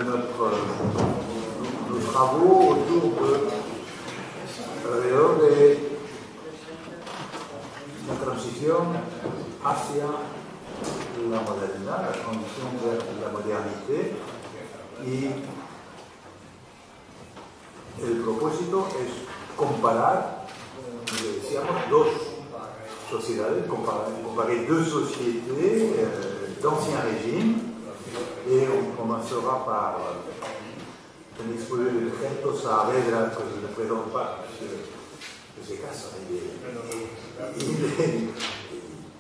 nos travaux autour de la transición hacia la modernidad, la transición vers la modernité, y el propósito es comparar, decíamos, dos sociedades, comparer deux sociétés d'ancien régime, et on commencera par un exposé de Trento Saavedra, que je ne présente pas, parce que c'est casse, il est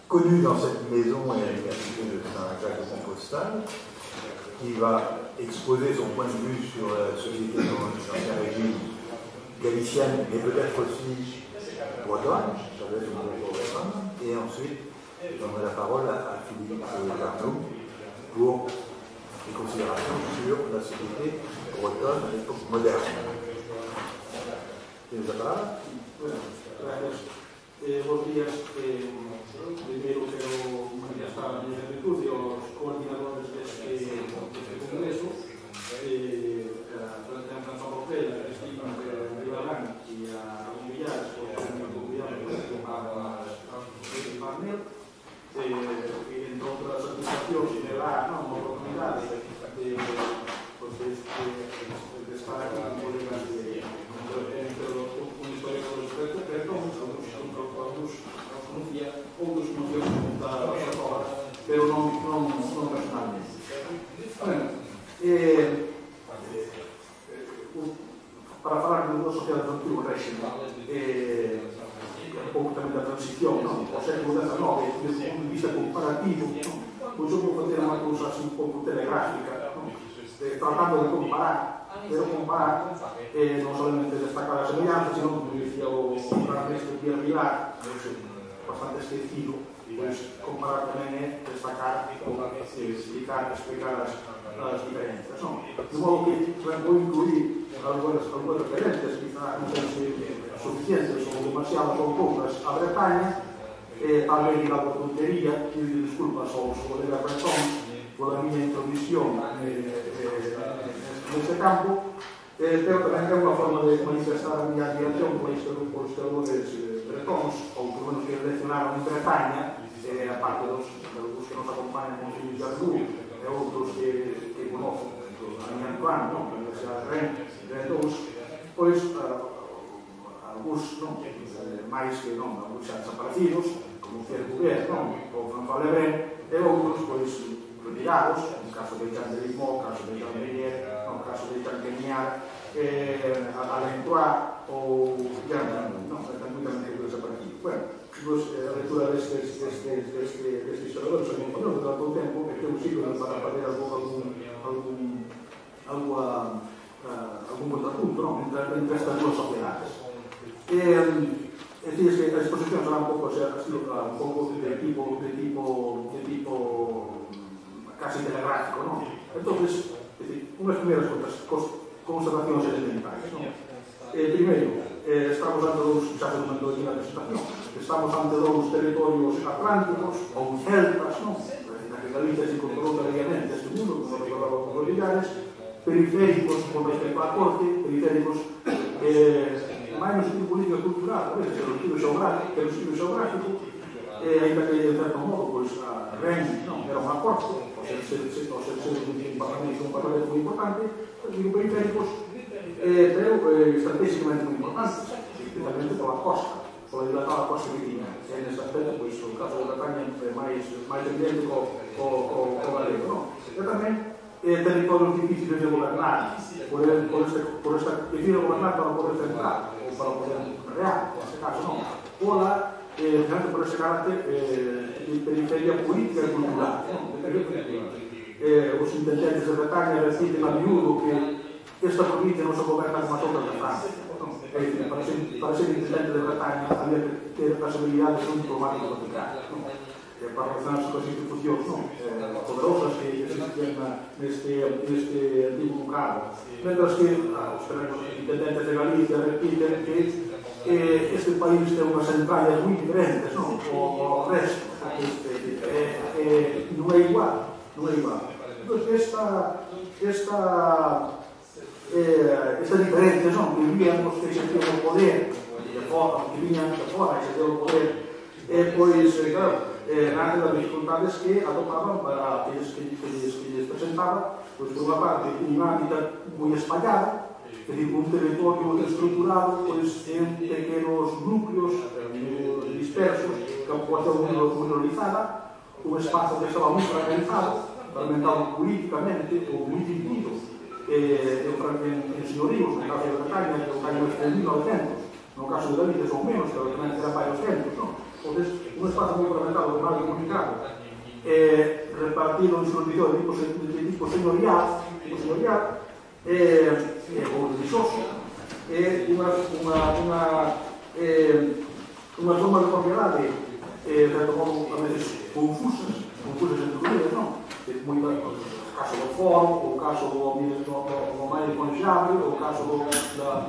connu dans cette maison et à l'université de Saint-Jacques-de-Compostelle, qui va exposer son point de vue sur la société dans l'ancien régime galicienne, mais peut-être aussi bretonne, et ensuite je donnerai la parole à Philippe Arnoux pour des considérations sur la société bretonne à l'époque moderne. ¿Tienes la palabra? Bueno, gracias. Buenos días. Primero quiero manifestar mi gratitud a los coordinadores de este congreso, a François Portela, a Cristina Rivalán y a Ramón Villares, por convidarme a el panel. Entre otras satisfacciones, me da una oportunidad de estar aquí con colegas entre un historiador de Trento, outros conocidos da escola, pero non personalmente. Para falar de duas sociedades do antigo régimen, un pouco tamén da transición, ao século XIX, desde un punto de vista comparativo, pois eu vou fazer unha cousa así un pouco telegráfica, tratando de comparar, pero comparar non solamente destacar as semellanzas, sino, como dicía o Ernesto Pierre Vilar, bastante esquecido, pois comparar tamén é destacar ou explicar as diferencias. De modo que vou incluir algunas referencias, quizá non sei se suficientes ou demasiadas ou poucas, a Bretaña, tal vez a tontería, e disculpas aos colegas bretons pola miña intromisión neste campo, pero tamén é unha forma de manifestar a miña admiración por historiadores bretons, ou por menos que leccionaron en Bretaña, a parte dos que nos acompañan como Philippe Arnoux e outros que conozco, Dani Antoine, a Universidade de Rennes, pois algúns máis que non, algúns xa desaparecidos, como Pierre Cuvier, ou François Lebrun, e outros, pois, retirados, no caso de Jean Delimot, no caso de Jean Meyer, no caso de Jean Queñar, Alain Trois ou Jean Ramon, están moitamente desaparecidos. Bueno, a lectura destes historiadores son compañeros durante o tempo que eu sigo para fazer algún contrapunto entre estas duas sociedades. Decís que a exposición será un pouco de tipo casi telegráfico, non? Entonces, unhas primeiras conservacións elementales, non? Primeiro, estamos ante dous, xa se comentou aquí na presentación, estamos ante dous territorios atlánticos ou celtas, non? Na que Galicia se incorporou tardíamente a este mundo, como recordaba con os Villares, periféricos con respecto á corte, periféricos máis no sentido político e cultural, pero no sentido xeográfico, ainda que, de certo modo, pois a Rennes era unha corte, ao ser un parlamento moi importante, digo periféricos, pero estratégicamente moi importantes, especialmente pola costa, pola dilatada costa que tiña. E neste aspecto, pois, o caso da Bretaña é máis evidente co galego, non? E tamén territorios difíciles de gobernar, por esta difícil de gobernar para poder centrar, ou para poder real, neste caso non, por ese carácter de periferia política e cultural, os intendentes de Bretaña repiten a miúdo que esta provincia non se goberna como as outras de Francia. Para ser intendente de Bretaña había que ter as habilidades de un diplomático vaticano, para relacionarse con as institucións poderosas que existían neste antigo ducado. Mentre que os intendentes de Galicia repiten que este país ten unhas entrañas moi diferentes ao resto, non é igual. Entón, esta diferencia, non? Que víamos que exercían o poder de fora, que viñan de fora e exercían o poder, pois, claro, nada das dificultades que atopaban para que lles presentaba, pois, por unha parte, un hábitat moi espallado, é dicir, un territorio estruturado, pois, en pequenos núcleos dispersos, que a poboación moi minorizada, un espazo que estaba moi fragmentado políticamente, ou moi dividido, en señoríos, no caso de Bretaña, que o caño de 1900, no caso de Galicia son menos, pero tamén era para os centros, non? Entón, un espazo moi fragmentado, mal comunicado, repartido en subdividido de tipo señorial, ou religioso, unha forma de propiedade a veces confusas entre comillas, non? O caso do foro, o caso do máis conexable, o caso das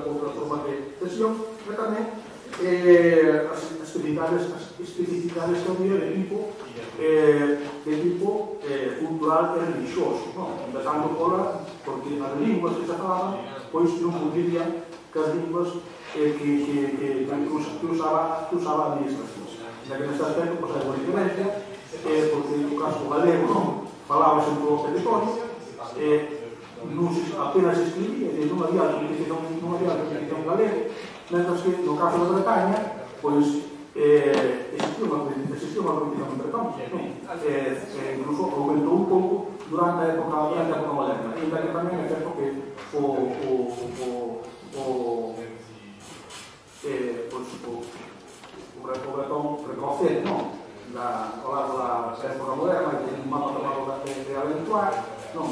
outras formas de cesión, e tamén as especificidades que había de tipo cultural e religioso, empezando porque as linguas que se falaban pois non cumplirían que as linguas que usaba a administración. En aquel aspecto, pois, hai unha diferencia, porque no caso galego falaba sempre o territorio, apenas se escribía, non había repetición galego, mentras que no caso de Bretaña, pois, existía unha repetición en bretón, incluso aumentou un pouco durante a época moderna, ainda que tamén é certo que o bretón retrocede, non? Ao largo da época moderna, que un mapa tomado de aventuar, non?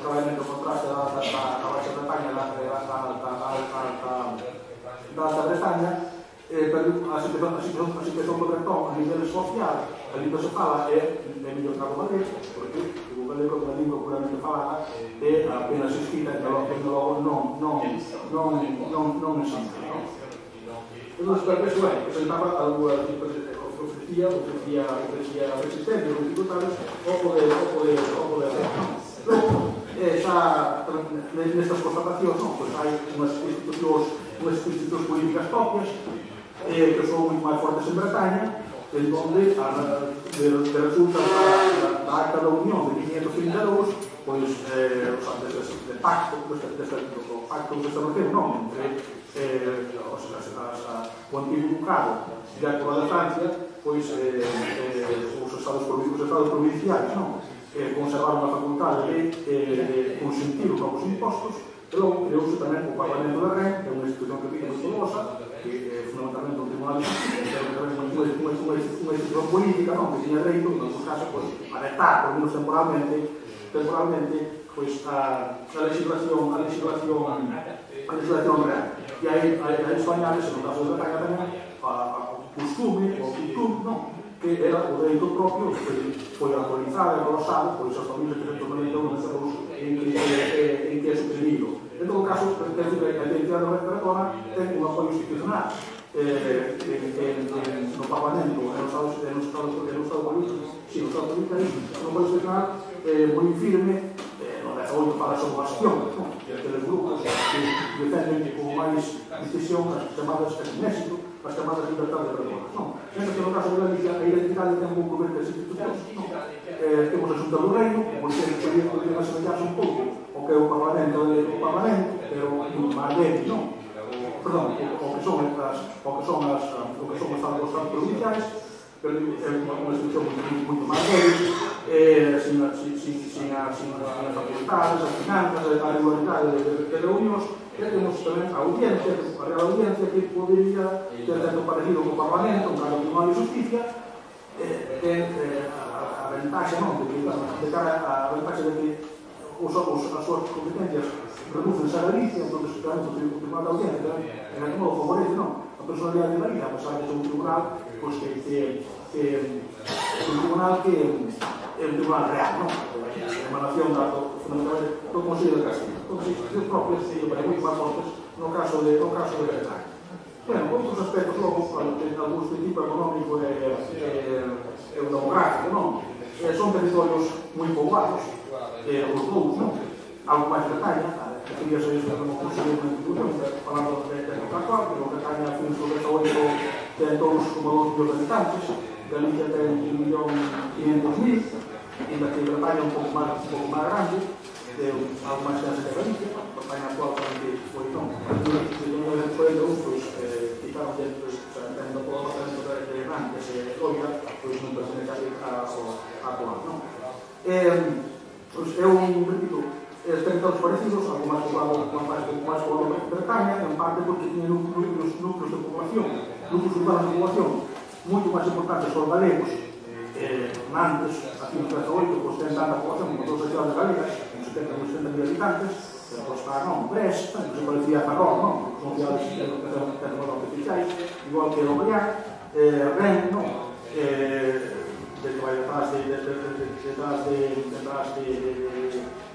Claramente o contraste da Baixa Bretaña da Alta Bretaña, a situación do bretón a nivel social, a lingua se fala é mellor que o galego, porque o galego é unha lingua puramente falada e apenas escrita, que logo non existe. Entón, eso presentaba algunhas ofrecía resistencia, os dificultades ao poder hacer. Logo, xa nestas constatacións, hai unhas institucións políticas propias que son moi máis fortes en Bretaña, en donde resulta da Acta da Unión de 532, pois, de pacto de estableceron entre o antigo ducado e a coroa de Francia, pois os estados provinciais conservaron a facultade de consentir os novos impostos, e logo creouse tamén o Parlamento de Rennes, que é unha institución que fica moi poderosa, que é fundamentalmente un tribunal de justicia, que é unha institución política, que tiña dereito, en algúns casos, a vetar, por menos temporalmente, pois a legislación real. E aí españoles, no caso de Bretaña tamén, o costume, o tutum, que era o dereito propio, que foi autorizado e glosado por esas familias que en que é suprimido. En todo caso, a identidade bretona ten un apoio institucional no Parlamento, en los Estados Unidos, un apoio institucional moi firme. Hoy para a subvastión, aqueles grupos que defenden como máis decisión as chamadas México, as chamadas libertades bretonas. Neste que no caso de Galicia, a identidade ten un goberno das institucións. Temos a Xunta do Reino, que por ser que podría asemellarse un pouco o que é o Parlamento, pero máis débil, non? Perdón, o que son os estados provinciais, pero é unha institución moito máis débil, sin as facultades, as finanzas, a regularidade de reunións, e temos tamén a audiencia, a real audiencia, que podería ter certo parecido co Parlamento, un caso Tribunal de Justicia, a ventaxa, de cara a ventaxa de que as súas competencias reducense a Galicia, entón, o Tribunal de Audiencia, en aquel modo favorece, a personalidade de Galicia, a pesar de ser un tribunal, é un tribunal real, a emanación fundamentalmente do Consello de Castilla. Entón, as institucións propias para moi máis fortes no caso de Bretaña. Bueno, outros aspectos logo, algúns de tipo económico e demográfico, son territorios moi poboados, os dous, non? Algo máis de Bretaña, quería ser isto como conseguir unha institución, falando de Coca-Cola, que Bretaña, a fin sobre 8, ten todos como 2 millóns de habitantes, Galicia ten 1.500.000, e que Bretaña é un pouco máis grande, algo máis densa que Galicia, Bretaña actual que foi, non? En 1942, pois, quitaron dentro, tendo todo o apartamento de Nantes e Loira, pois non pertenece a actual, non? É un, repito, territorios parecidos, algo máis poblado que Bretaña, en parte porque tiene núcleos de población, núcleos urbanos de población moito máis importantes son galegos. Nantes, aquí en 38, pois ten tanta población como todas as cidades galegas, con 70.000 habitantes, pero pois está, non, Brest, que se parecía a Ferrol, non? Son cidades artificiais, igual que Logroñán, Rennes, non? Que vai detrás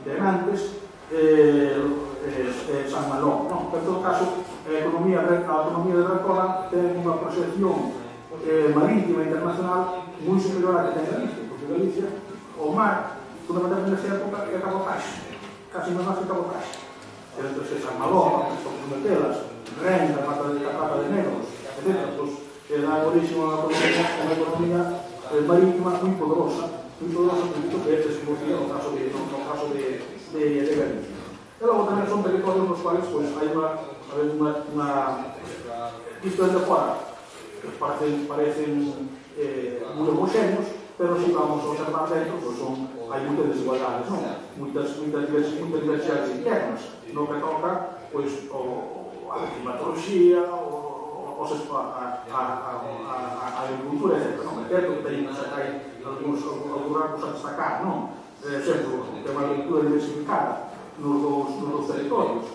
de Nantes, San Malo, non? En todo caso, a autonomía de Bretola ten unha proxección marítima internacional moi superior a que ten Galicia, porque Galicia, o mar, fundamentalmente nesta época, é cabotaxe, casi non máis que cabotaxe. Entón, San Malo, as Metelas, Rennes, a Mata de Negros, etc., pois, dá origen a unha economía marítima moi poderosa, porque é desenvolvida no caso de Galicia. E logo tamén son territorios nos cuales hai unha isto de fora, que parecen moi homogéneos, pero se vamos a observar dentro, hai moitas desigualdades, non? Moitas diversidades internas, no que toca a climatoloxía, a agricultura, etc. Non é certo que teñemos algúns rasgos a destacar, non? Exemplo, o tema da agricultura diversificada nos dos territorios.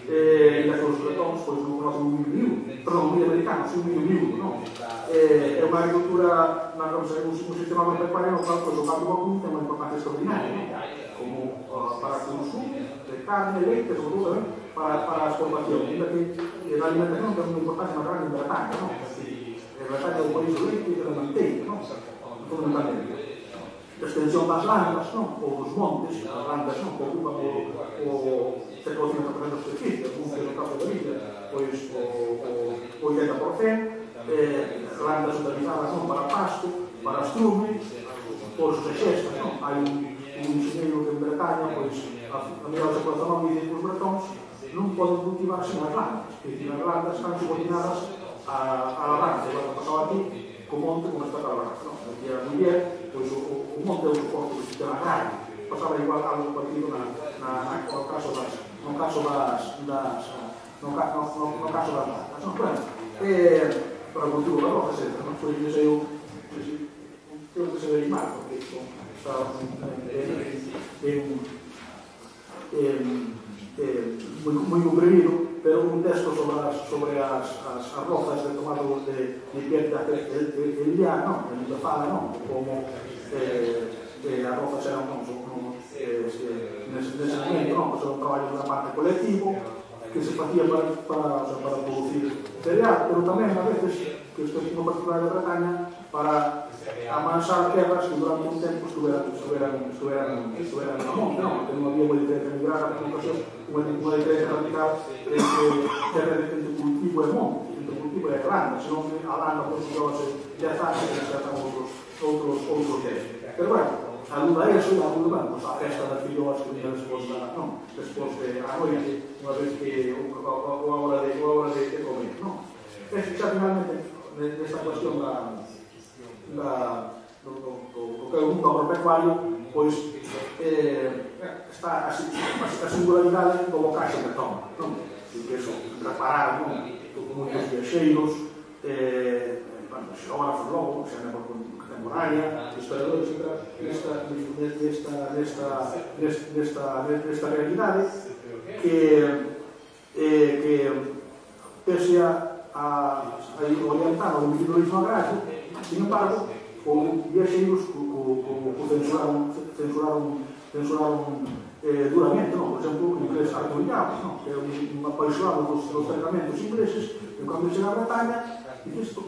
E as os bretóns, pois, non conocen un milho, perdón, un milho americano, un milho, non? É unha agricultura, un sistema agropecuario no cual, pois, o campo vacún ten unha importancia extraordinaria, como para o consumo de carne, leite, sobre todo, para a exportación. Ainda que a alimentación ten unha importancia máis grande en Bretaña, non? Bretaña é un país do leite e da manteira, non? Fundamentalmente. A extensión das landas, non? Ou dos montes, as landas, non? Que ocupan o 70% da superficie, os montes no caso de Galicia, pois o 80%, landas utilizadas, non? Para pasto, para estrume, por os xestas, non? Hai un enxeñeiro que en Bretaña, pois, a mirar da situación dice que os bretóns non poden cultivar sen as landas, que as landas están subordinadas a labranza, igual que pasaba aquí, co monte como está a labranza, non? Aquí a muller, pois o monte é o soporte do sistema agrario, pasaba igual algo partido no caso das landas, non? Para o cultivo da roja, etc. Non foi que sei creo que se veis mal, porque está moi comprimido, pero un texto sobre as rozas de tomado de limpieza el día, non? En que fala, non? Como as rozas eran nese momento, non? Pues era un traballo da parte colectivo que se facía para producir cereal, pero tamén a veces, que isto é un particular de Bretaña, para amansar terras que durante un tempo estuveran no monte, non? Que non había unha diferencia muy grande, por ocasión, unha diferencia radical entre cultivo e monte, entre cultivo e landa, senón que a landa considerábase 10 anos e se atan outros 10. Pero bueno, aluda a eso, aluda a festa das filloas que venía despois de a noite, unha vez que a hora de comer, non? Xa finalmente, nesta cuestión do que é o mundo agropecuario, pois está a singularidade do bocaxe de toma, non? Que iso, reparar, non? Moitos viaxeiros, xeógrafos logo, xa na contemporánea, historiadores, nesta realidade que pese a orientar o individualismo agrario, sin embargo, houve viaxeiros que censuraron duramente, non? Por exemplo, o inglés Arthur Young, non? Que é un apaixonado dos tratamentos ingleses, e cando chega a Bretaña, dice isto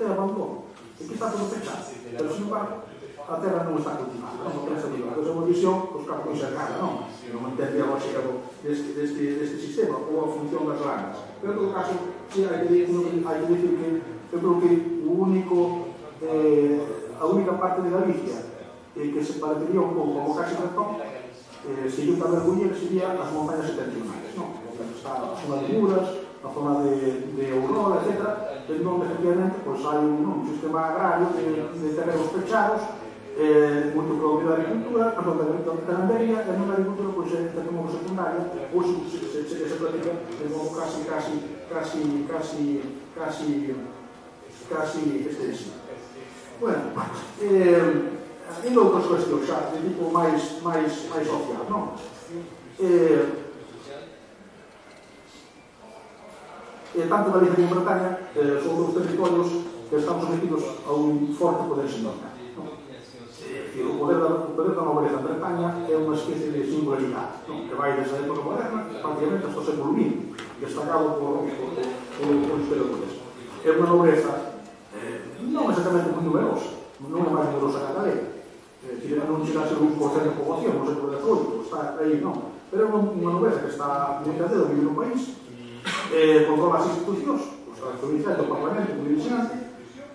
é abandono, e que está todo pechado. Pero, sin embargo, a terra non está cultivada, non pensa digo, a cosa visión, os campos enxergada, non entende a lógica deste sistema ou a función das landas. Pero en todo caso, sí, hai que dicir que eu creo que a única parte de Galicia que se parecería un pouco como casi Bretón, se yo tamén Buñer, sería as montañas septentrionales, non? Está a zona de Muras, a zona de Ourola, etc., en donde efectivamente hai un sistema agrario de terrenos pechados, moito produto da agricultura, a zona de gandería, e non da agricultura é como secundaria, ou se pratica de modo casi extensivo. Bueno, en outras cuestións xa, de tipo máis social, non? Tanto Galicia como Bretaña son dos territorios que están sometidos a un forte poder señorial. O poder da nobreza en Bretaña é unha especie de singularidade, que vai desde a época moderna prácticamente hasta o século XX, destacado por historiadores. É unha nobreza non exactamente moi numerosa, non é máis numerosa que a galega, non chega a ser 1% da poboación, non sei por XVIII, está aí, non, pero é unha nobreza que está moi cadeira, vive no país, controla as institucións, as provinciais do Parlamento, como dirixente,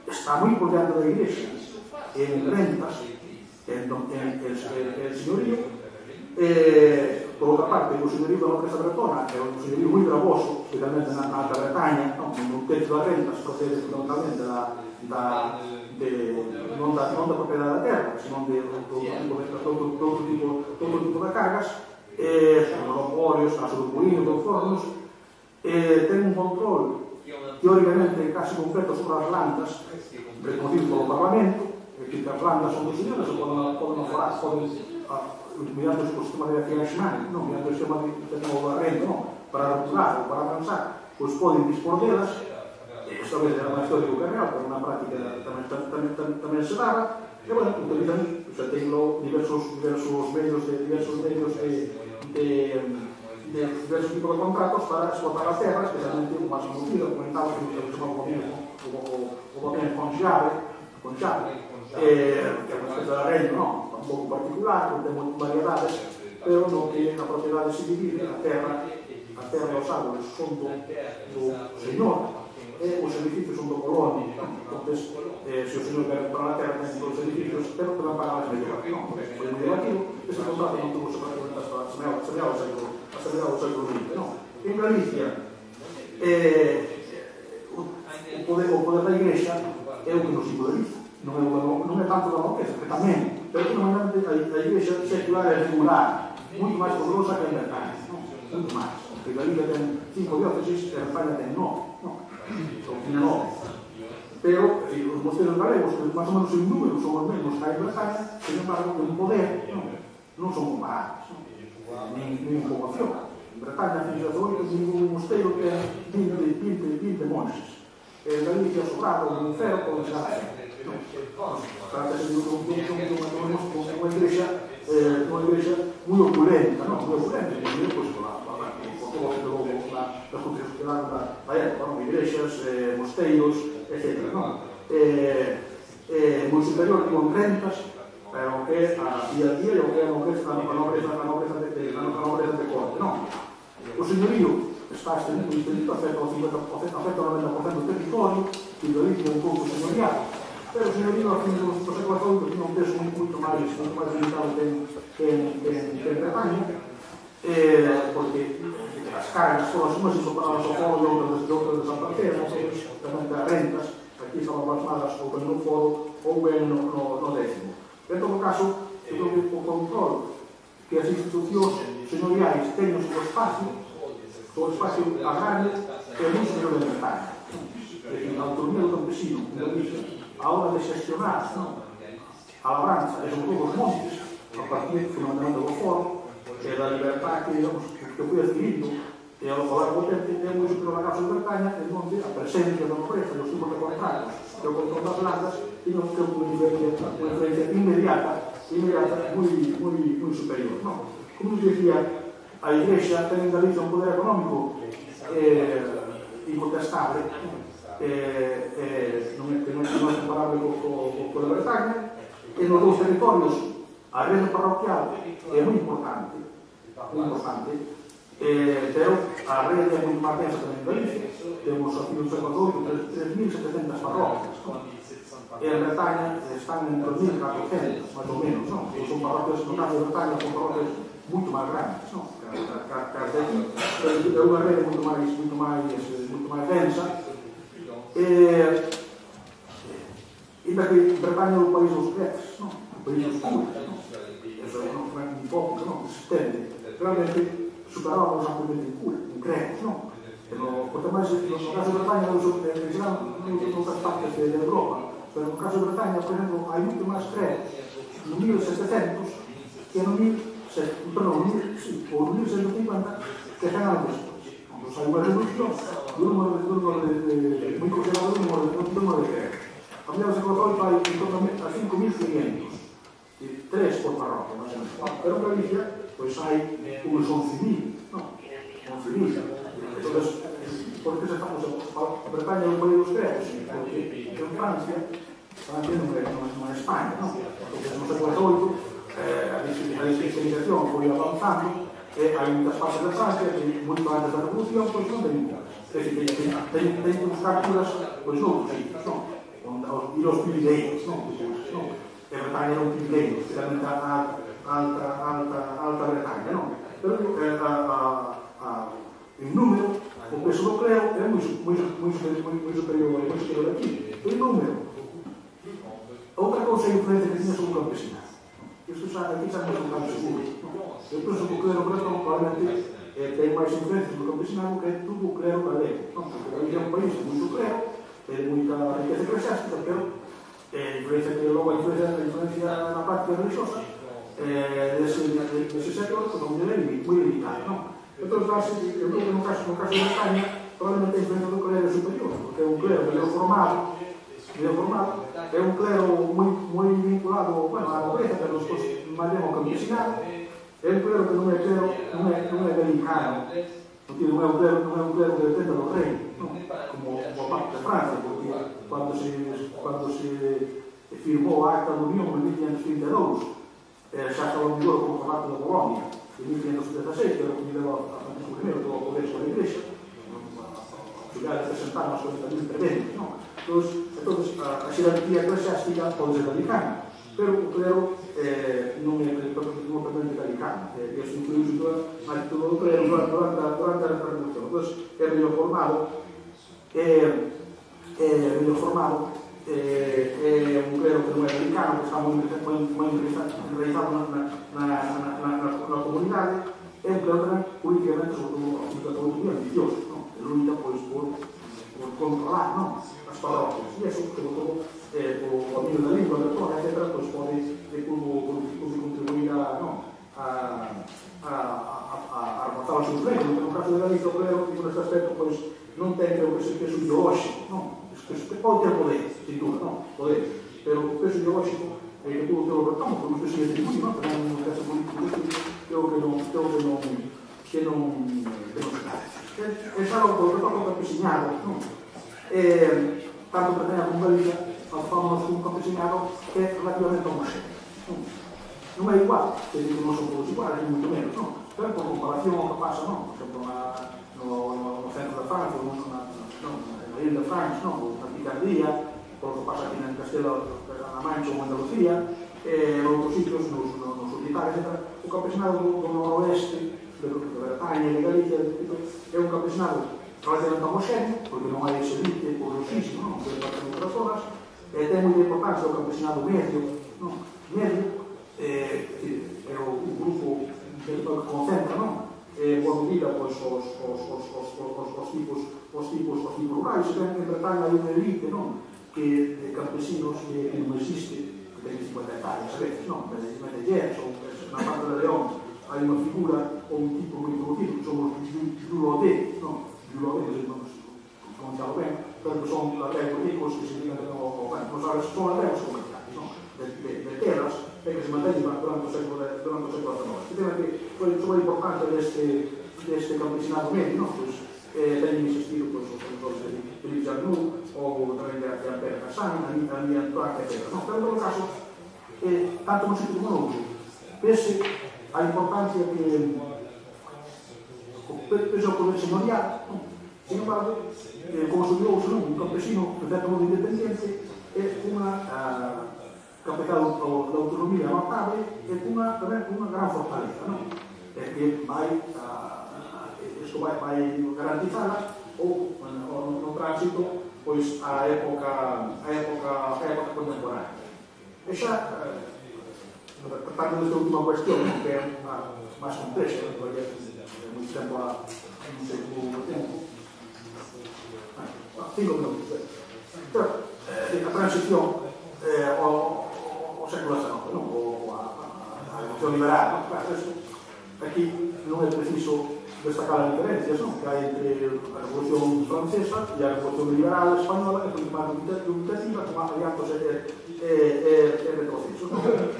está moi por diante da Igrexa, en rentas, en señorío, por outra parte, o señorío da nobreza bretona é un señorío moi gravoso, especialmente na Alta Bretaña, un terzo das rentas procede fundamentalmente non da propiedade da terra, senón de todo tipo de cargas, monopolios, gasoductores, fornos, ten un control teóricamente casi completo sobre as landas reconocido polo Parlamento, que as landas son dos señores, poden aforar, mirando o sistema de financiamento, mirando o sistema de arrendo, para regular ou para avanzar, pois poden dispor delas. Esta vez era máis teórico que real, pero na práctica tamén se daba, e, bueno, utilizan, xa tengo diversos medios de diversos tipos de contratos para explotar as terras, especialmente o máis conocido, comentado que se chama o gobierno conchave, que é unha especie de arrendo, un pouco particular, non ten moitas variedades, pero no que a propiedade se divide, a terra e os árboles son do señor, e os edificios son do colono. Entón, se o señor quer para a terra, ten os edificios, pero tamén para as mellor. Foi moi debatido, ese contrato non tuvo prácticamente hasta semeado o século XX. En Galicia, o poder da Igrexa é o que nos impulsa. Non é tanto da nobreza, que tamén, pero finalmente a Igrexa secular é regular, moito máis poderosa que a Bretaña, moito máis. Porque Galicia ten 5 diócesis e a Bretaña ten 9. Pero os mosteiros galegos, que máis ou menos en número son os mesmos que hai en Bretaña, sin embargo, en poder non son comparados, nin en poboación. En Bretaña, en 18, ningún mosteiro ten 20 monxes. En Galicia, sobrado, en Fero, pode ser así. Trata-se de unha igrexa moi opulenta, porque todo que logo das construccións que dan da época, igrexas, mosteiros, etc. Moi superior con rentas ao que a día a día e ao que a nobreza de corte. O señorío está extendido, afecta ao 90% do territorio, e Galicia é un pouco señorial. Pero o señorío, a fin do século XVIII, tiña un peso moito máis limitado que en Bretaña, porque as cargas todas unhas insoportadas ao foro e outras desapareceram, tamén das rentas, aquí estaban plasmadas ou ben no foro ou ben no décimo. En todo caso, eu creo que o control que as institucións señoriais teñen sobre o espacio agrario é moi superior en Bretaña. É dicir, a autonomía do campesino, a hora de xestionar a labranza e sobre todo os montes, a partir fundamentalmente do foro, e da libertad que foi adquirindo e ao largo do tempo é moi superior a caso de Bretaña, en onde a presencia da nobreza e os tipos de contratos e o control das landas tiñan unha influencia inmediata moi superior. Como nos decía, a Igrexa ten en Galicia un poder económico incontestable, que non é comparable co de Bretaña, en los dos territorios a rede parroquial é moi importante, pero a rede é moi máis densa tamén en Galicia. Temos aquí no século XVIII 3.700 parroquias, e en Bretaña están entre 1.400, máis ou menos, non? Son parroquias, no caso de Bretaña, son parroquias moito máis grandes, non? Que as de aquí, pero é unha rede moito máis densa. E que Bretaña é o país dos creces, non? O país dos curas, non? Eso non é un pouco, non? Se estende. Realmente superábamos ampliamente en cura, en cremos, non? Porque máis, no caso de Bretaña, en geral, non outras partes de Europa, pero no caso de Bretaña, por exemplo, hai moito máis cremos no 1700 que no 1650 que ten algo despois. Entón, hai unha reducción do número de moi considerado do número de cremos. A primeira século XVIII hai en torno a 5.500, 3 por parroquia, máis ou menos. Pero en Galicia, pois hai uns 11.000, non? 11.000. Entón, por que se famos a Bretaña é un país dos cremos? Porque en Francia non é España, non? Porque no século XVIII a digitalización foi avanzando e hai muitas partes da Francia que moito antes da Revolución pois non teñen curas. É dicir, teñen que buscar curas pois noutros sitios, non? E os Pirineos, non? E Bretaña era un Pirineo, especialmente a alta Bretaña, non? Pero en número, o peso do clero é moi superior aquí. En número. Outra cousa é a influencia que tiña sobre o campesinado. Isto aquí xa non é un campo seguro. Eu penso que o clero bretón probablemente ten máis influencia sobre o campesinado que todo o clero galego. Porque Galicia é un país de moito clero, de moita riqueza eclesiástica, pero a influencia na práctica religiosa dese século non é moi limitada, non? Entón, eu creo que no caso de España probablemente a influencia do clero é superior, porque é un clero mellor formado, é un clero moi vinculado, bueno, á nobreza, pero despois máis ben ao campesinado. É un clero que non é galicano, non é un clero que depende do rei, como a parte de Francia, porque cando se firmou a Acta da Unión en 1532, xa estaba en vigor como o Tratado de Bolonia en 1576, que era o que levou a Francisco I todo o poder sobre a Igrexa, a posibilidade de presentar as cousas tamén preventas, non? Entón, a xerarquía eclesiástica pode ser galicana, pero o clero non é totalmente galicano, e isto influiu na actitud do clero durante a Revolución. Entón, é mellor formado, é un clero que non é galicano, que está moi enraizado na comunidade, é un clero que políticamente, sobre todo, moi ambicioso, que loita por controlar as parroquias, e iso, sobre todo, o dominio da lingua, da torna, etc., pode contribuir a reforzar os seus reinos. No caso de Galicia, o clero, neste aspecto, non ten, creo que, ese peso ideolóxico, non? Pode ter poder, sin dúda, poder, pero o peso ideolóxico que tuvo o Bretón, por un peso de atributo, pero non caso político, creo que non se dá. É algo que o Bretón é campesinado, tanto Bretaña como Galicia, transformamos un campesinado que é relativamente homogéneo. Non é igual, que non son todos iguales, ni moito menos, pero por comparación ao que pasa, por exemplo, no centro da Francia, na Ilha de France, na Picardía, por que pasa aquí en Castela-La Mancha ou Andalucía, en outros sitios, nos hospitales, etc. O campesinado do noroeste, de Bretaña e de Galicia, é un campesinado relativamente homogéneo, porque non hai ese límite poderosísimo, non pode partir de outras zonas, ten moita importancia o campesinado medio, é o grupo que concentra, por medida, os tipos rurais. En Bretaña hai unha elite, de campesinos que non existe, que ten 50 hectáreas, a veces, Medellés, ou na parte de León, hai unha figura ou un tipo moi conocido, que son os Dulodé, comentado ben, pero que son lateros ricos que se digan que non sabes, son lateros comerciais, de terras, que se mantén durante o século XIX. Foi a importancia deste campesinado medio, teñen existido os produtores de Philippe Jarnoux, ou tamén de Ampère Cassin, a Antoine, etc. Pero, en todo caso, tanto no sitio como no uso. Pese a importancia que pese ao poder señorial, sin embargo, como subiu un campesino de certo modo independiente, é unha capacidade de autonomía notable e tamén unha gran fortaleza, non? É que isto vai garantizala ou no tránsito pois a época contemporánea. E xa, tratando desta última cuestión, que é máis complexa, que vai ter moito tempo non sei como tempo. 5 minutos. Pero, a transición ao século XIX, ou a revolución liberal, aquí non é preciso destacar as diferencias que hai entre a revolución francesa e a revolución liberal española, que foi máis dubitativa, que aliantos e retrocesos.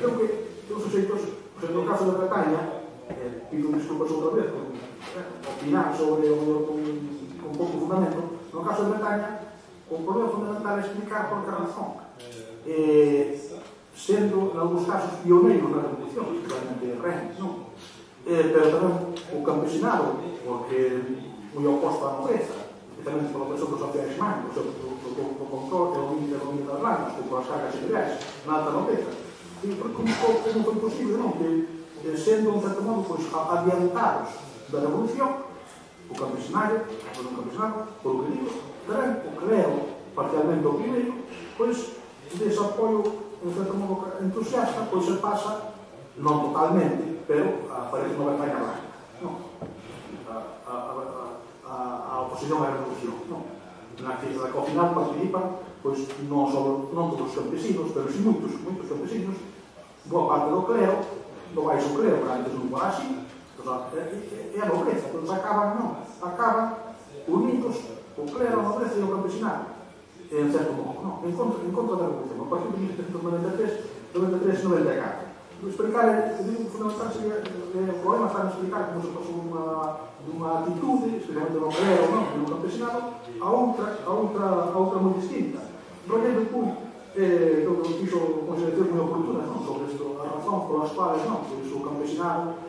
Creo que os suxeitos, no caso de Bretaña, pido desculpas outra vez por opinar sobre con pouco fundamento, no caso de Bretaña, o problema fundamental é explicar por que razón. Sendo, en algúns casos, pioneiros na revolución, especialmente Rennes, non? Pero tamén o campesinado, porque moi oposto á nobreza, especialmente polo peso dos socialismos, do control e o límite das lanzas, ou polas cargas imperiais, na alta nobreza. Como foi posible, non? Que sendo, en certo modo, adiantados da revolución, o campesinado, polo que digo, tamén o clero, parcialmente o primeiro, pois, dese apoio, en certo modo, entusiasta, pois se pasa, non totalmente, pero aparece unha Bretaña blanca, non? A oposición á revolución, non? Na que ao final participan, pois, non todos os campesinos, pero si moitos campesinos, boa parte do clero, do baixo clero, que antes non fora así, é a nobreza, todos acaban unidos, o clero, a nobreza e o campesinado, en certo modo, non? En contra da revolución, a partir de 1793-94. Explicar, digo, fundamental sería, o problema está en explicar como se pasou dunha atitude, especialmente no clero, non? No campesinado, a outra moi distinta. Roger Dupuy, que fixo consideracións moi oportunas, non? Sobre isto, as razóns polas cuales, non? Pois o campesinado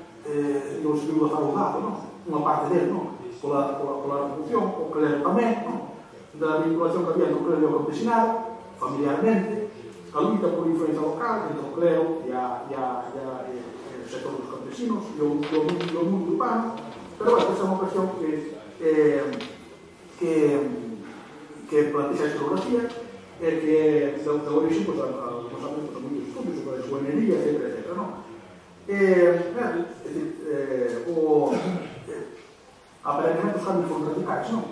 non se viu afaudado, non? Unha parte dele, non? Pola revolución, o clero tamén, non? Da vinculación que había no clero e o campesinado, familiarmente, a luta por influencia local entre o clero e o sector dos campesinos e o mundo urbano, pero esta é unha cuestión que plantea a historiografía e que da origen a moitos estudios sobre a xuenería, etc. Aparentemente os cambios foron radicais, non?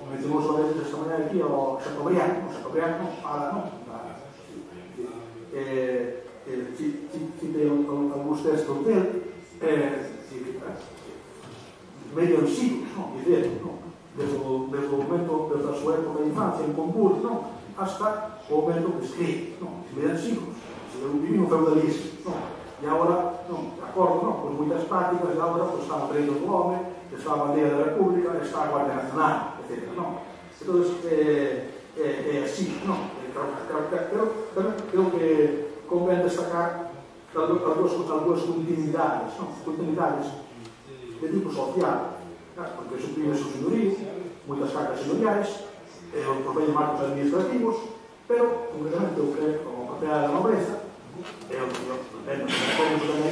Mencionamos a vez desta maneira aquí ao Chateaubriand, fala, non? Citei algúns textos dele, medio siglos, desde o momento da súa época de infancia en Comburg, hasta o momento que escribe, medio siglos. Viví no feudalismo, e agora, de acordo, con moitas prácticas, e agora está o Reino do Home, está a Bandeira da República, está a Guardia Nacional, etc. Entón, é así, pero creo que convén destacar algunhas continuidades de tipo social, porque suprime o señorío, moitas cargas señoriais, os propios marcos administrativos, pero, concretamente, o propiedade da nobreza, o da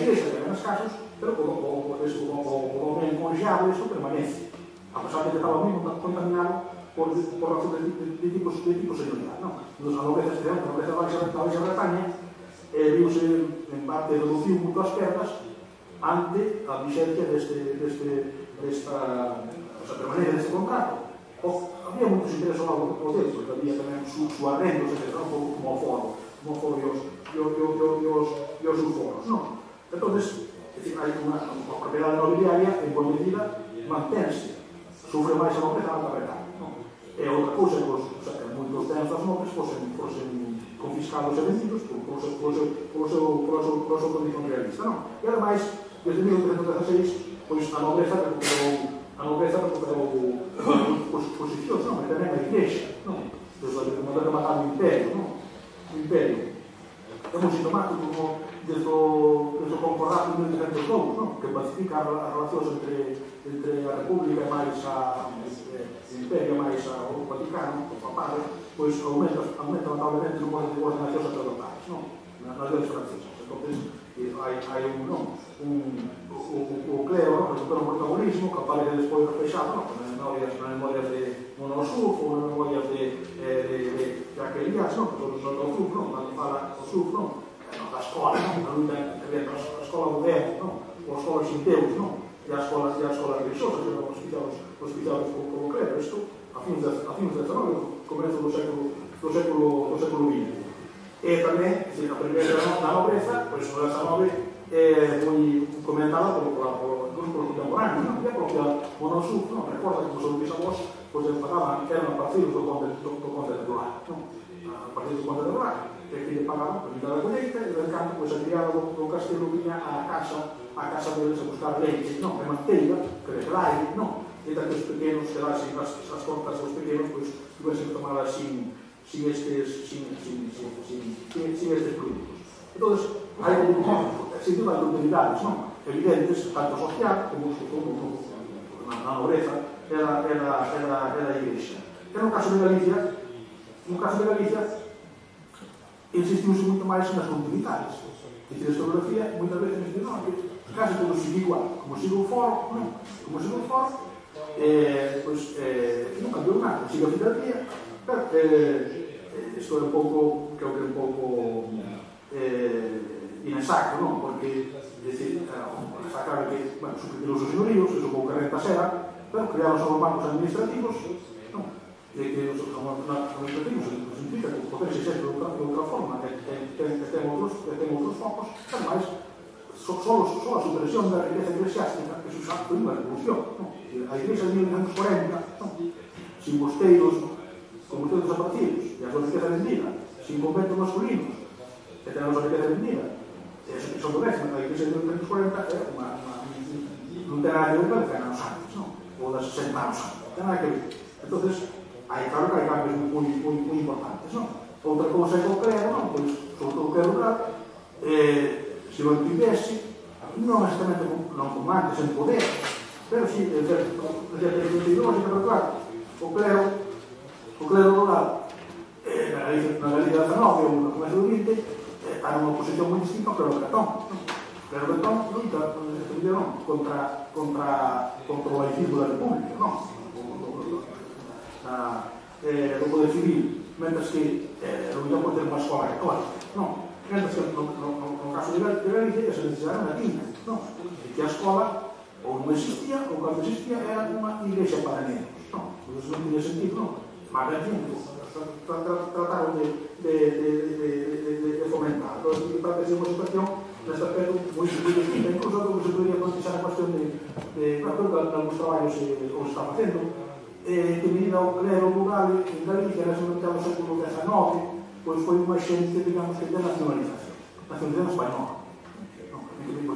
igrexa, en algunos casos, pero como ben conxeable, eso permanece, a pesar de que estaba moi contaminado por razones de tipo señorial. A nobreza exterior, a nobreza baixa Bretaña, viuse en parte reducido moito as perdas ante a vixencia desta permanencia deste contrato. Había moitos intereses ao lado do tempo, porque había tamén suarrendos, etc., como o foro e os sulforos. Entón, hai unha propiedade nobiliaria en boa medida mantense, sufre máis a nobreza na alta Bretaña. E outra cousa que moitos bens das nobres fosen confiscados e vendidos polo seu condición realista. E ademais, desde 1316, pois a nobreza recuperou posicións, e tamén a igrexa, desde o rematar o imperio. é moi sintomático como desde o concordato de 1902, que pacifica as relacións entre a República e máis o Imperio máis o Vaticano, o Papado, pois aumenta notablemente o número de nacións sacerdotais nas leis francesas. Entón, hai o clero recupera un protagonismo que aparece despois reflexado nas memorias de Monosuf ou nas memorias de Aquelias, que son do Suf, cando fala o Suf, da escola, da luta entre a escola moderna, ou a escola xinteus, e a escola religiosa, que eran hospitados como clero. Isto a fins do XIX, comezo do século XX. E tamén, a primeira da nobreza, pois o XIX foi comentada por contemporáneos, e a propia Monosuf, recorda que os seus bisavós pagaban, eran parceiros do conde de Blois, parceiros do conde de Blois, que lle pagaban a mitad da colleita, e do encanto, pois a criada do castelo viña á casa deles a buscar leite, e manteiga, que de aire, e daqueles pequenos, que dasen as contas dos pequenos, pois, tivesen tomadas sin estes produtos. Entón, hai sin duda utilidades evidentes, tanto social como na nobreza, era a Igrexa. E no caso de Galicia, insistiuse moito máis nas continuidades. A historiografía, moitas veces me dice, case todo sigue igual, como sigue o foro, pois non cambiou nada, sigue a fidelía, pero isto é un pouco, creo que é un pouco inexacto, porque está claro que, suprimiron os señoríos, eso pouco que renta será, pero crearon os bancos administrativos, e que os administrativos significa que o poder se xeste de outra forma, que ten outros focos, ademais, só a supresión da riqueza eclesiástica, que xa foi unha revolución. A Igrexa de 1940, sin mosteiros, con mosteiros desaparecidos, e a súa riqueza vendida, sin conventos masculinos, que ten a súa riqueza vendida, son do décimo, a Igrexa de 1940 non ten nada que ver con a 100 anos antes, ou das 60 anos antes, ten nada que ver. Entón, claro que hai cambios moi importantes. Outra cousa é que o clero, pois, sobre todo o clero rural, se o entendese, non exactamente non como antes, en poder, pero si, desde ideológica, pero claro, o clero rural, na Galicia XIX ou no começo do XX, está nunha posición moi distinta ao clero bretón. O clero bretón luta contra o laicismo da República, do poder civil, mentre que loitou por ter unha escola católica. Mentre que no caso de Galicia se necesitaba unha tinta, e que a escola ou non existía, ou cando existía era unha igrexa para nenos. Entón, non tiña sentido, mas ben trataron de fomentar. Entón, para que sea unha situación neste aspecto moi distinta. Incluso como se podría plantear a cuestión de algúns traballos que se está facendo, que medida o clero rural en Galicia, no século XIX, pois foi unha xente, digamos, que de nacionalización española. Como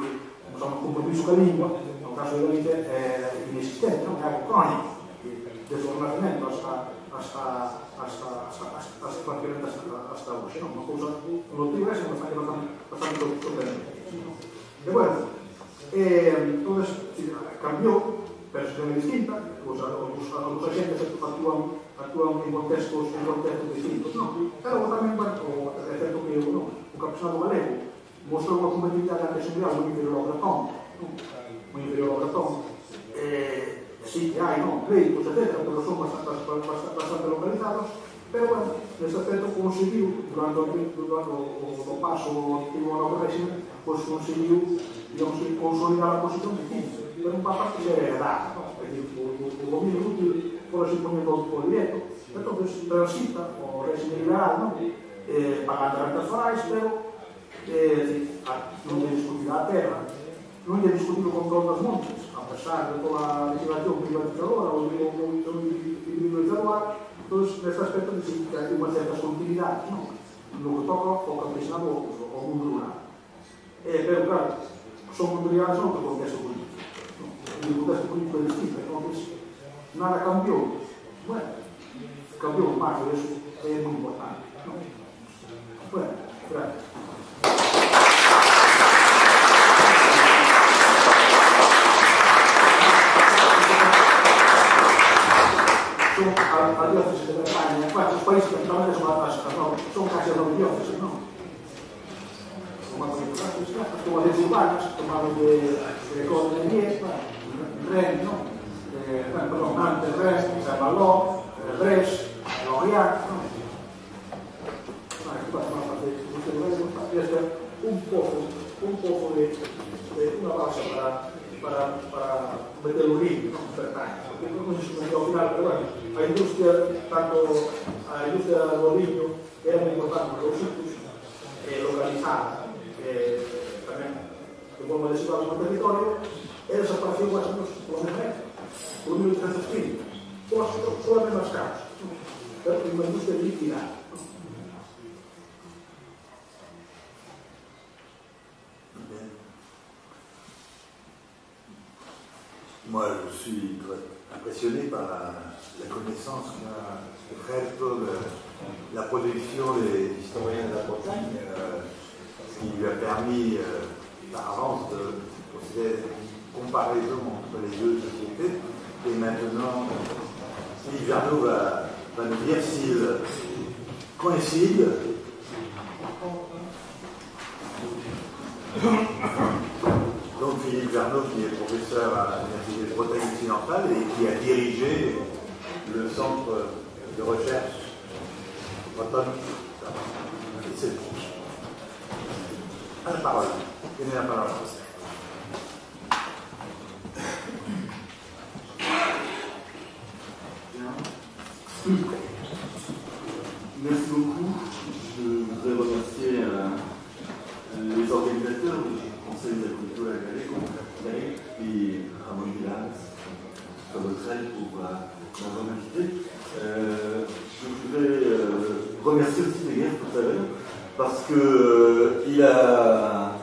somos compromiso ca lingua, no caso de Galicia é inexistente, é algo crónico, desde o Renacimento hasta prácticamente hasta hoxe, unha cousa notiva, é bastante sorprendente. E bueno, entón, cambiou, pero se é distinta, os agentes actúan en contextos distintos, pero tamén, é certo que o campesinato galego mostrou unha competitividade antesembrial moi inferior ao bretón, sí que hai, pleitos, etc., pero son bastante localizados, pero, bueno, neste aspecto conseguiu, durante o paso antigo ao novo régimen, pois conseguiu, digamos, consolidar a posición que tiña. Pero un papa que era heredado, o dominio útil fora se ponendo o directo, entón transita o régimen liberal, pagando rentas forais, pero non lle discutirá a terra, non lle discutir o control dos montes, a pesar de toda a legislación privatizadora ou individualizadora. Entón, neste aspecto, que hai unhas certas continuidades, no que toca ao campesinato ou ao mundo rural. Pero, claro, son continuidades no que contexto político. O contexto político é distinto, entón, nada cambiou. Bueno, cambiou, mas eso é moi importante. Bueno, gracias. la diocesi di Bretagna, questi paesi praticamente sono casi a 9 diocesi, no? Como de urbanas, tomado de cosas de Lies, Rennes, ¿no? Perdón, Nantes, Rennes, Saint-Malo, Brest, Lorient, ¿no? Un poco de una base para meter el ritmo, ¿no? Porque no se subió al final, pero bueno, la industria, tanto la industria del vino, que era muy importante para los sitios, localizada, también, de forma desigual en el territorio, era desaparecido más o menos por lo menos por 1315. Solamente más caros, pero una industria líquida. Moi, je suis impressionné par la connaissance qu'a Gerto de la production des historiens de la Bretagne, ce qui lui a permis par avance de procéder à une comparaison entre les deux sociétés. Et maintenant, Philippe Verneau va nous dire s'ils coïncident. Donc Philippe Verneau, qui est professeur à l'Université de Bretagne occidentale et qui a dirigé le centre de recherche bretonne et celtique. À la parole. Tenez la parole. Merci beaucoup. Je voudrais remercier les organisateurs du Conseil de la culture à Galais et Ramon Villas, Fabotrel pour m'avoir invité. Je voudrais remercier aussi Deguerre tout à l'heure parce qu'il a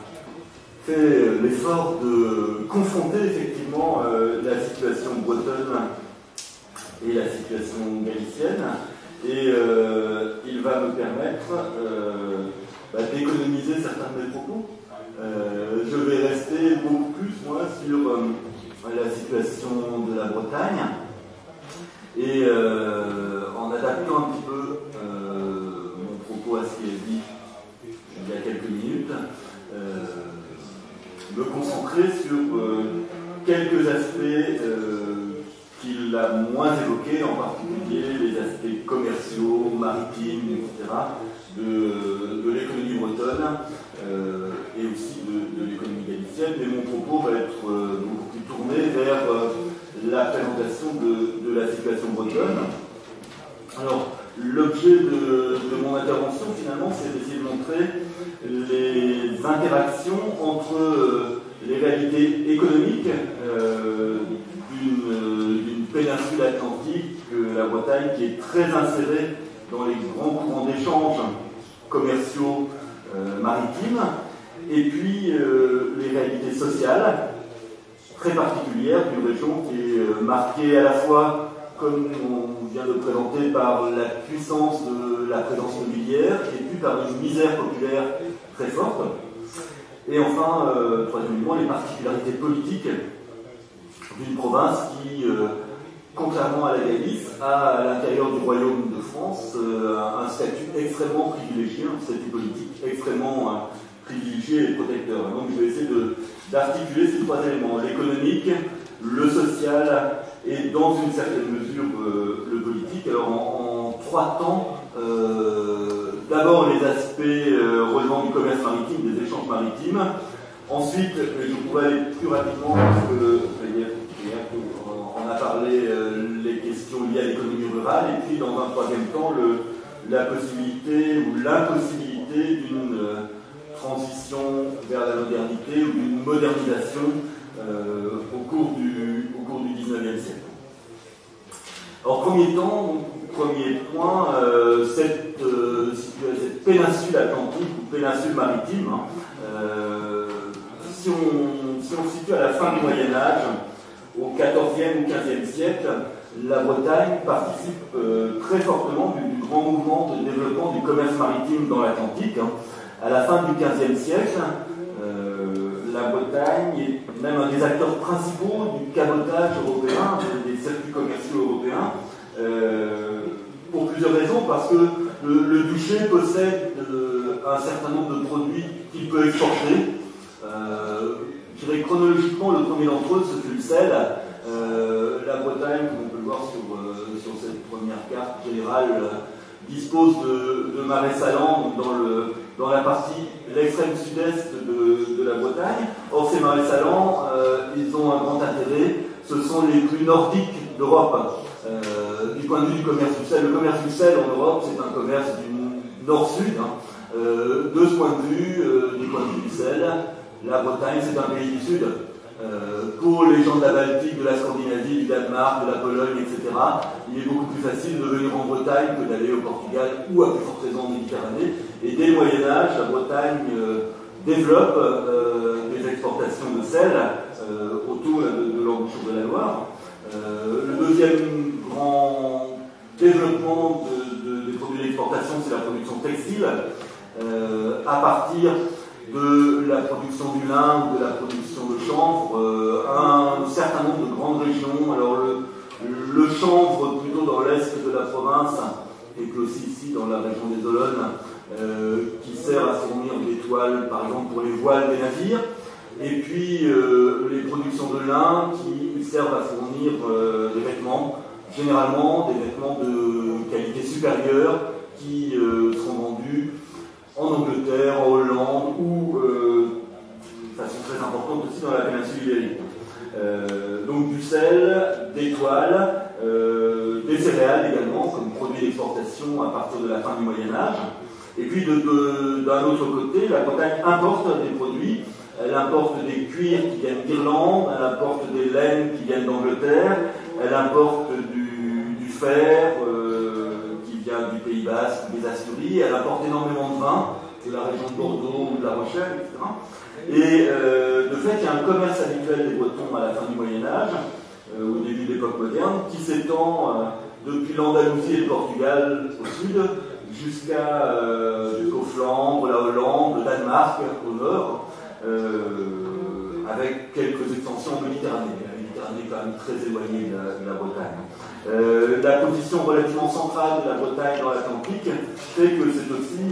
fait l'effort de confronter effectivement la situation bretonne et la situation galicienne. Et il va me permettre d'économiser certains de mes propos. Je vais rester beaucoup plus, moi, sur la situation de la Bretagne et en adaptant un petit peu mon propos à ce qui est dit il y a quelques minutes, me concentrer sur quelques aspects qu'il a moins évoqués, en particulier les aspects commerciaux, maritimes, etc., de l'économie bretonne et aussi de l'économie galicienne. Mais mon propos va être beaucoup plus tourné vers la présentation de la situation bretonne. Alors, l'objet de mon intervention, finalement, c'est d'essayer de montrer les interactions entre les réalités économiques d'une péninsule atlantique, la Bretagne, qui est très insérée dans les grands courants d'échange commerciaux maritimes, et puis les réalités sociales très particulières d'une région qui est marquée à la fois, comme on vient de présenter, par la puissance de la présence immobilière et puis par une misère populaire très forte. Et enfin, troisièmement, les particularités politiques d'une province qui, contrairement à la Galice, a à l'intérieur du Royaume de France un statut extrêmement privilégié, un statut politique extrêmement privilégié et protecteur. Donc je vais essayer d'articuler ces trois éléments, l'économique, le social et dans une certaine mesure le politique. Alors en trois temps, d'abord les aspects relevant du commerce maritime, des échanges maritimes. Ensuite, je pourrais aller plus rapidement parce que on a parlé les questions liées à l'économie rurale, et puis dans un troisième temps, la possibilité ou l'impossibilité d'une transition vers la modernité ou d'une modernisation au cours du 19e siècle. Alors, premier point, cette péninsule atlantique ou péninsule maritime, si on se situe à la fin du Moyen-Âge, au XIVe ou XVe siècle, la Bretagne participe très fortement du grand mouvement de développement du commerce maritime dans l'Atlantique. À la fin du XVe siècle, la Bretagne est même un des acteurs principaux du cabotage européen, des circuits commerciaux européens. raison, parce que le duché possède un certain nombre de produits qu'il peut exporter. Je dirais chronologiquement, le premier d'entre eux, ce fut le sel. La Bretagne, comme on peut le voir sur cette première carte générale, dispose de marais salants dans la partie, l'extrême sud-est de la Bretagne. Or, ces marais salants, ils ont un grand intérêt. Ce sont les plus nordiques d'Europe. Du point de vue du commerce du sel, le commerce du sel en Europe, c'est un commerce du nord-sud. De ce point de vue, du point de vue du sel, la Bretagne, c'est un pays du sud. Pour les gens de la Baltique, de la Scandinavie, du Danemark, de la Pologne, etc., il est beaucoup plus facile de venir en Bretagne que d'aller au Portugal ou à plus forte raison en Méditerranée. Et dès le Moyen-Âge, la Bretagne développe des exportations de sel autour de l'embouchure de la Loire. Le deuxième grand développement des produits d'exportation, c'est la production textile, à partir de la production du lin ou de la production de chanvre, un certain nombre de grandes régions. Alors le chanvre plutôt dans l'est de la province, et puis aussi ici dans la région des Olonnes, qui sert à fournir des toiles par exemple pour les voiles des navires, et puis les productions de lin qui servent à fournir des vêtements, généralement des vêtements de qualité supérieure qui seront vendus en Angleterre, en Hollande ou de façon très importante aussi dans la péninsule ibérique. Donc du sel, des toiles, des céréales également comme produit d'exportation à partir de la fin du Moyen-Âge. Et puis d'un autre côté, la Bretagne importe des produits. Elle importe des cuirs qui viennent d'Irlande, elle importe des laines qui viennent d'Angleterre, elle importe du fer qui vient du Pays Basque, des Asturies, elle importe énormément de vin de la région de Bordeaux ou de La Rochelle, etc. Et de fait, il y a un commerce habituel des Bretons à la fin du Moyen-Âge, au début de l'époque moderne, qui s'étend depuis l'Andalousie et le Portugal au sud, jusqu'aux Flandres, la Hollande, le Danemark au nord, avec quelques extensions en Méditerranée. La Méditerranée est quand même très éloignée de la Bretagne. La position relativement centrale de la Bretagne dans l'Atlantique fait que c'est aussi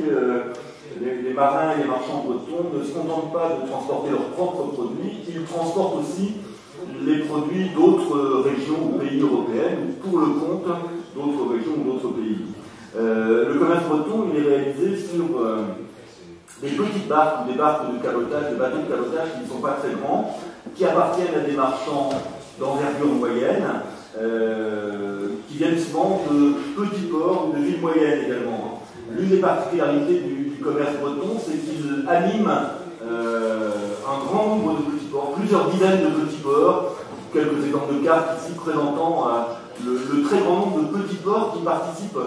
les marins et les marchands bretons ne se contentent pas de transporter leurs propres produits, ils transportent aussi les produits d'autres régions ou pays européennes ou pour le compte d'autres régions ou d'autres pays. Le commerce breton il est réalisé sur des petites barques ou des barques de cabotage, des bateaux de cabotage qui ne sont pas très grands, qui appartiennent à des marchands d'envergure moyenne, qui viennent souvent de petits ports ou de villes moyennes également. L'une des particularités du commerce breton, c'est qu'il anime un grand nombre de petits ports, plusieurs dizaines de petits ports, quelques exemples de cartes ici présentant le très grand nombre de petits ports qui participent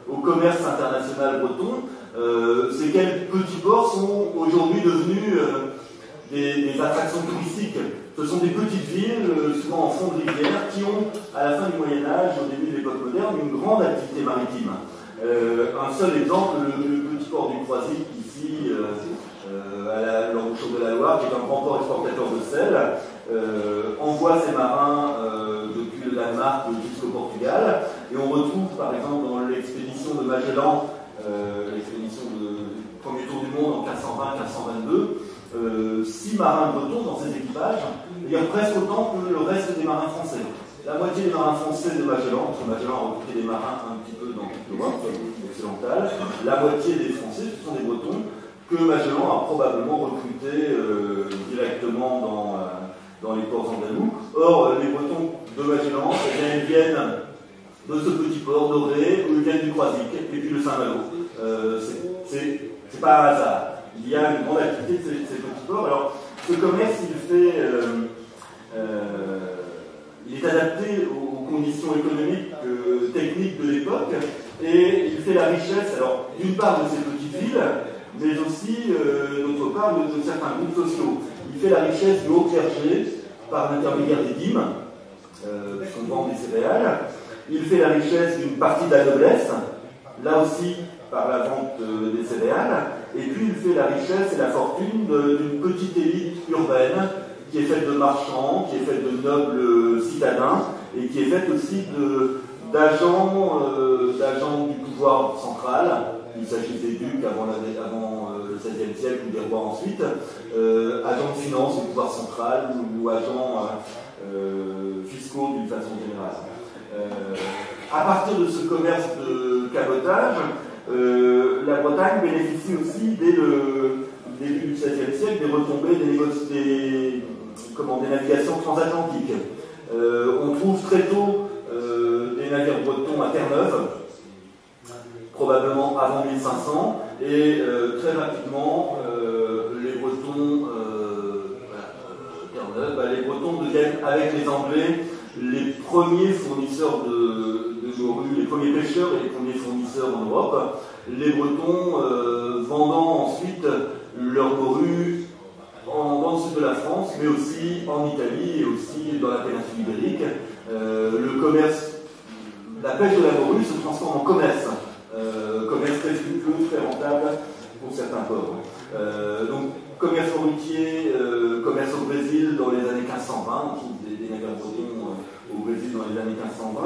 au commerce international breton. Ces quelques petits ports sont aujourd'hui devenus des attractions touristiques. Ce sont des petites villes, souvent en fond de rivière, qui ont, à la fin du Moyen-Âge, au début de l'époque moderne, une grande activité maritime. Un seul exemple, le petit port du Croisic, ici, à l'embouchure de la Loire, qui est un grand port exportateur de sel, envoie ses marins depuis le Danemark jusqu'au Portugal. Et on retrouve, par exemple, dans l'expédition de Magellan, l'expédition du premier tour du monde en 1520-1522, 6 marins bretons dans ses équipages, c'est-à-dire presque autant que le reste des marins français. La moitié des marins français de Magellan, parce que Magellan a recruté des marins un petit peu dans toute l'Europe occidentale, la moitié des Français, ce sont des Bretons, que Magellan a probablement recrutés directement dans les ports andalous. Or, les Bretons de Magellan, ils viennent de ce petit port doré, où ils viennent du Croisic, et puis le Saint-Malo. C'est pas un hasard. Il y a une grande activité de ces petits ports. Alors, ce commerce, il est adapté aux conditions économiques, techniques de l'époque, et il fait la richesse, alors, d'une part de ces petites villes, mais aussi, d'autre part, de certains groupes sociaux. Il fait la richesse du haut clergé par l'intermédiaire des dîmes, puisqu'on vend des céréales. Il fait la richesse d'une partie de la noblesse, là aussi par la vente des céréales, et puis il fait la richesse et la fortune d'une petite élite urbaine qui est faite de marchands, qui est faite de nobles citadins, et qui est faite aussi d'agents du pouvoir central. Il s'agissait des ducs avant le XVIe siècle ou des rois ensuite, agents de finance du pouvoir central ou agents fiscaux d'une façon générale. À partir de ce commerce de cabotage, la Bretagne bénéficie aussi dès le début du XVIe siècle des retombées des navigations transatlantiques. On trouve très tôt des navires bretons à Terre-Neuve, probablement avant 1500, et très rapidement les Bretons les Bretons deviennent, avec les Anglais, les premiers fournisseurs de morues, les premiers pêcheurs et les premiers fournisseurs en Europe. Les Bretons vendant ensuite leurs morues dans le sud de la France, mais aussi en Italie et aussi dans la péninsule ibérique. Le commerce, la pêche de la morue se transforme en commerce. Commerce très fructueux, très rentable pour certains ports. Donc, commerce routier, commerce au Brésil dans les années 1520, on trouve des navires bretons au Brésil dans les années 1520,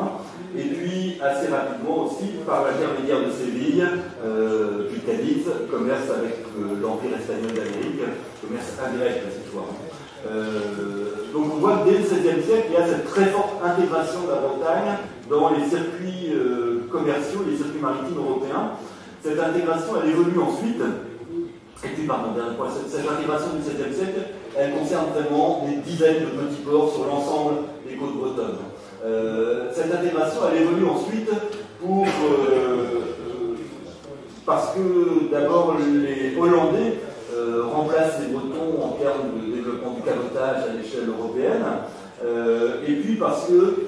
et puis assez rapidement aussi, par l'intermédiaire de Séville, puis Cadiz, commerce avec l'Empire espagnol d'Amérique, commerce indirect cette fois. Donc on voit que dès le XVIe siècle, il y a cette très forte intégration de la Bretagne dans les circuits commerciaux, les circuits maritimes européens. Cette intégration, elle évolue ensuite. Et puis, pardon, dernier point, cette intégration du XVIe siècle, elle concerne vraiment des dizaines de petits ports sur l'ensemble des côtes bretonnes. Cette intégration, elle évolue ensuite parce que d'abord les Hollandais remplacent les Bretons en termes de développement du cabotage à l'échelle européenne, et puis parce que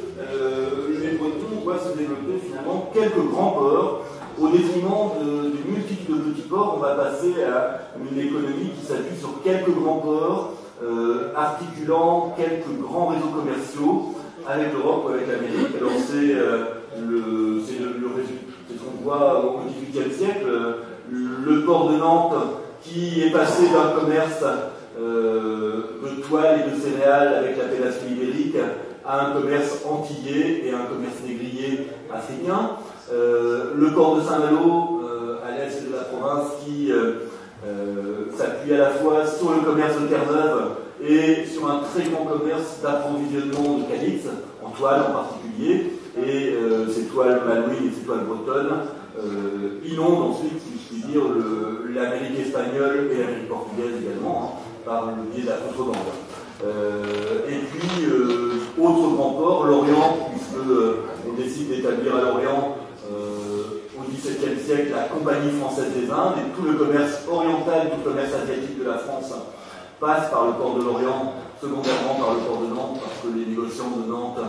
les Bretons voient se développer finalement quelques grands ports. Au détriment d'une multitude de petits ports, on va passer à une économie qui s'appuie sur quelques grands ports, articulant quelques grands réseaux commerciaux avec l'Europe ou avec l'Amérique. Alors c'est ce qu'on voit au XVIIIe siècle, le port de Nantes qui est passé d'un commerce de toile et de céréales avec la péninsule ibérique à un commerce antillais et un commerce négrier africain. Le port de Saint-Malo, à l'est de la province, qui s'appuie à la fois sur le commerce de Terre-Neuve et sur un très grand commerce d'approvisionnement de Cadix, en toile en particulier, et ces toiles malouines et ces toiles bretonnes inondent ensuite, si je puis dire, l'Amérique espagnole et l'Amérique portugaise également, par le biais de la contrebande. Et puis, autre grand port, l'Orient, puisque on décide d'établir à l'Orient au XVIIe siècle la Compagnie française des Indes, et tout le commerce oriental, tout le commerce asiatique de la France passe par le port de l'Orient, secondairement par le port de Nantes, parce que les négociants de Nantes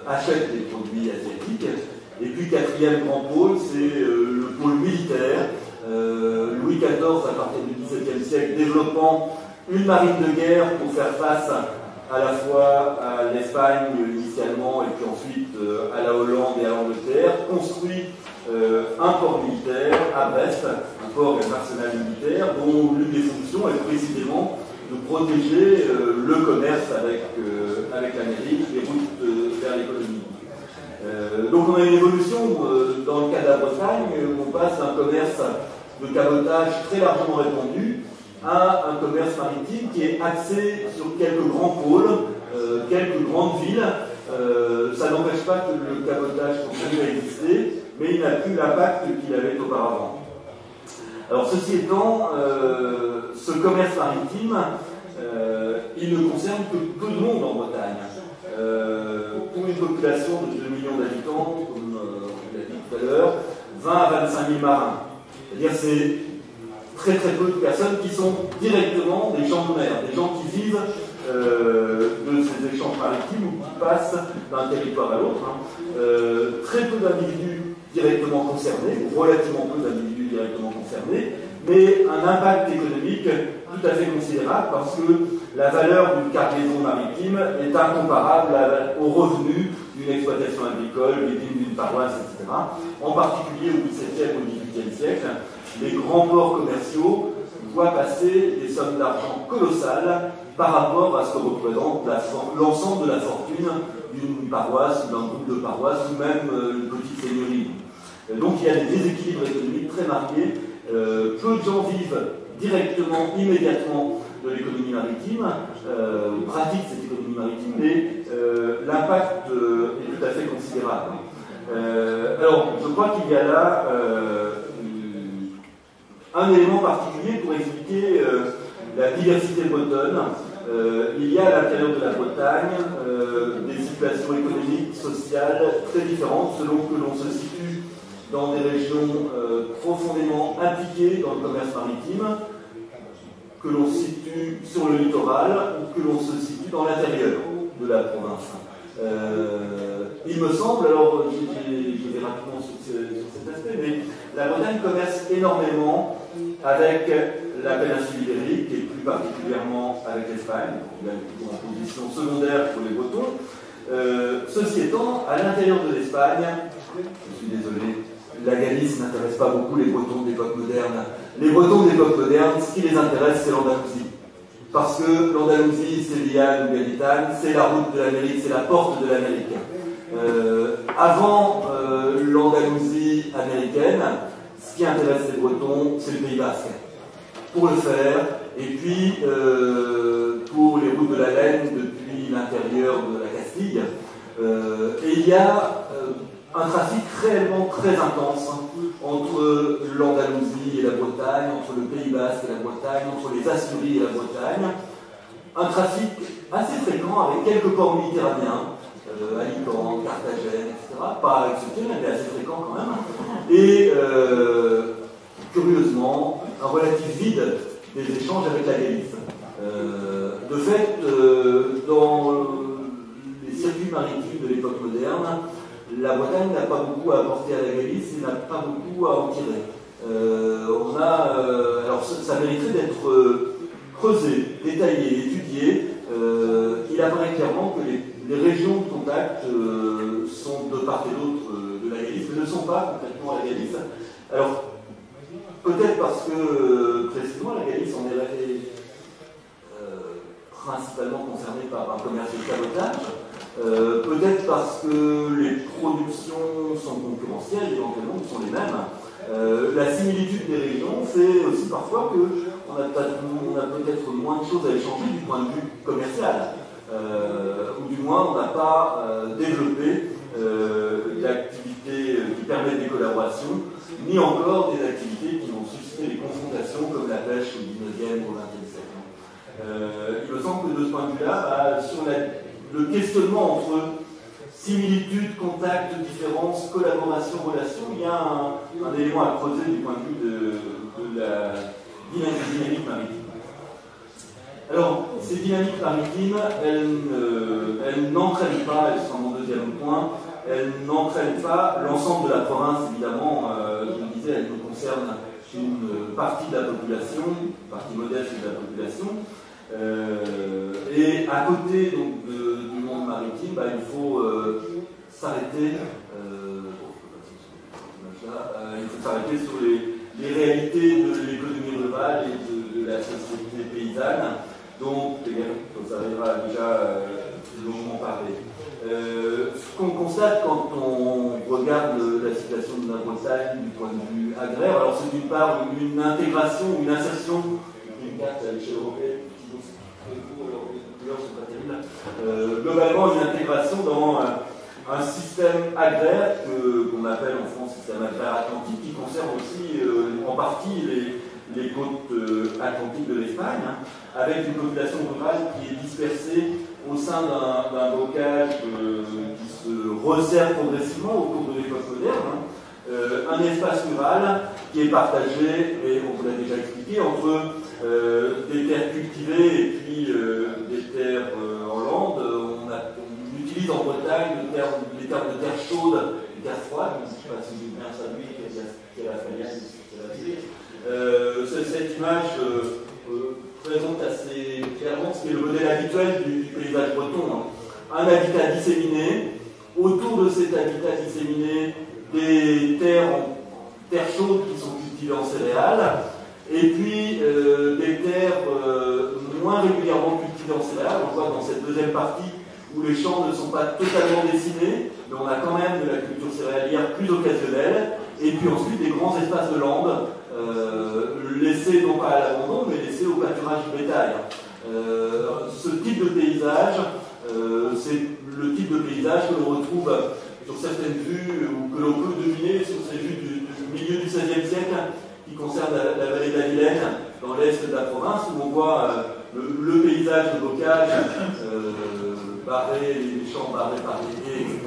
achètent des produits asiatiques. Et puis, quatrième grand pôle, c'est le pôle militaire. Louis XIV, à partir du XVIIe siècle, développant une marine de guerre pour faire face à la fois à l'Espagne initialement et puis ensuite à la Hollande et à l'Angleterre, construit un port militaire à Brest, un port et un arsenal militaire dont l'une des fonctions est précisément de protéger le commerce avec l'Amérique, les routes vers l'économie. Donc on a une évolution dans le cas de la Bretagne, où on passe d'un commerce de cabotage très largement répandu à un commerce maritime qui est axé sur quelques grands pôles, quelques grandes villes. Ça n'empêche pas que le cabotage continue à exister, mais il n'a plus l'impact qu'il avait auparavant. Alors ceci étant, ce commerce maritime, il ne concerne que peu de monde en Bretagne. Pour une population de 2 millions d'habitants, comme on l'a dit tout à l'heure, 20 à 25 000 marins. C'est-à-dire c'est très très peu de personnes qui sont directement des gens de mer, des gens qui vivent de ces échanges maritimes ou qui passent d'un territoire à l'autre. Très peu d'individus directement concernés, ou relativement peu d'individus directement concernés, mais un impact économique tout à fait considérable parce que la valeur d'une cargaison maritime est incomparable aux revenus d'une exploitation agricole, d'une paroisse, etc. En particulier au XVIIe ou XVIIIe siècle, les grands ports commerciaux voient passer des sommes d'argent colossales par rapport à ce que représente l'ensemble de la fortune d'une paroisse, d'un groupe de paroisses ou même une petite seigneurie. Donc il y a des déséquilibres économiques très marqués. Peu de gens vivent directement, immédiatement de l'économie maritime, pratiquent cette économie maritime, mais l'impact est tout à fait considérable. Alors, je crois qu'il y a là un élément particulier pour expliquer la diversité bretonne. Il y a à l'intérieur de la Bretagne des situations économiques, sociales très différentes selon que l'on se situe dans des régions profondément impliquées dans le commerce maritime, que l'on se situe sur le littoral ou que l'on se situe dans l'intérieur de la province. Il me semble, alors je vais rapidement sur cet aspect, mais la Bretagne commerce énormément avec la péninsule ibérique et plus particulièrement avec l'Espagne, qui a une position secondaire pour les Bretons. Ceci étant, à l'intérieur de l'Espagne, je suis désolé, la Galice n'intéresse pas beaucoup les Bretons d'époque moderne. Les Bretons d'époque moderne, ce qui les intéresse, c'est l'Andalousie. Parce que l'Andalousie, c'est l'Ian ou Gaditane, c'est la route de l'Amérique, c'est la porte de l'Amérique. Avant l'Andalousie américaine, ce qui intéresse les Bretons, c'est le Pays Basque. Pour le faire, et puis pour les routes de la laine depuis l'intérieur de la Castille. Et il y a un trafic réellement très intense entre l'Andalousie et la Bretagne, entre le Pays Basque et la Bretagne, entre les Asturies et la Bretagne. Un trafic assez fréquent avec quelques ports méditerranéens, Alicante, Carthagène, etc. Pas exceptionnel, mais assez fréquent quand même. Et curieusement, un relatif vide des échanges avec la Galice. De fait, dans les circuits maritimes de l'époque moderne, la Bretagne n'a pas beaucoup à apporter à la Galice et n'a pas beaucoup à en tirer. Alors ça mériterait d'être creusé, détaillé, étudié. Il apparaît clairement que les régions de contact sont de part et d'autre de la Galice, mais ne sont pas complètement à la Galice. Alors, peut-être parce que, précisément, la Galice en est principalement concernée par un commerce de cabotage, peut-être parce que les productions sont concurrentielles, éventuellement, sont les mêmes. La similitude des régions fait aussi parfois qu'on a peut-être moins de choses à échanger du point de vue commercial, ou du moins on n'a pas développé d'activités qui permettent des collaborations, ni encore des activités qui vont susciter des confrontations comme la pêche au 19e ou au 20e siècle. Il me semble que de ce point de vue-là, sur le questionnement entre similitudes, contacts, différences, collaboration, relations, il y a un élément à creuser du point de vue de la dynamique maritime. Alors, ces dynamiques maritimes, elles n'entraînent pas, elles sont mon deuxième point, elles n'entraînent pas l'ensemble de la province, évidemment. Je le disais, elles ne concernent qu'une partie de la population, une partie modeste de la population. Et à côté donc, du monde maritime, il faut s'arrêter. Il faut s'arrêter sur les réalités de l'économie rurale et de la société paysanne, dont ça arrivera déjà longuement parler. Ce qu'on constate quand on regarde la situation de la Bretagne du point de vue agraire, alors c'est d'une part une intégration, une insertion, une carte à l'échelle européenne, les couleurs ne sont pas terribles, globalement une intégration dans un système agraire qu'on appelle en France système agraire atlantique, qui concerne aussi en partie les côtes atlantiques de l'Espagne, avec une population rurale qui est dispersée au sein d'un bocage qui se resserre progressivement autour de l'époque moderne, un espace rural qui est partagé, et on vous l'a déjà expliqué, entre des terres cultivées et puis des terres en lande. On utilise en Bretagne les termes de terre chaude et terre froide, je ne sais pas si j'ai bien traduit, qui est la faliale, cette image présente assez clairement ce qui est le modèle habituel du paysage breton. Un habitat disséminé, autour de cet habitat disséminé, des terres chaudes qui sont cultivées en céréales, et puis des terres moins régulièrement cultivées cultivés en céréales. On voit dans cette deuxième partie où les champs ne sont pas totalement dessinés, mais on a quand même de la culture céréalière plus occasionnelle, et puis ensuite des grands espaces de landes, laissés non pas à l'abandon, mais laissés au pâturage du bétail. Ce type de paysage, c'est le type de paysage que l'on retrouve sur certaines vues, ou que l'on peut deviner sur ces vues du milieu du XVIe siècle, qui concernent la vallée de la Vilaine, dans l'est de la province, où on voit le paysage de bocage, les champs barrés par les haies, etc.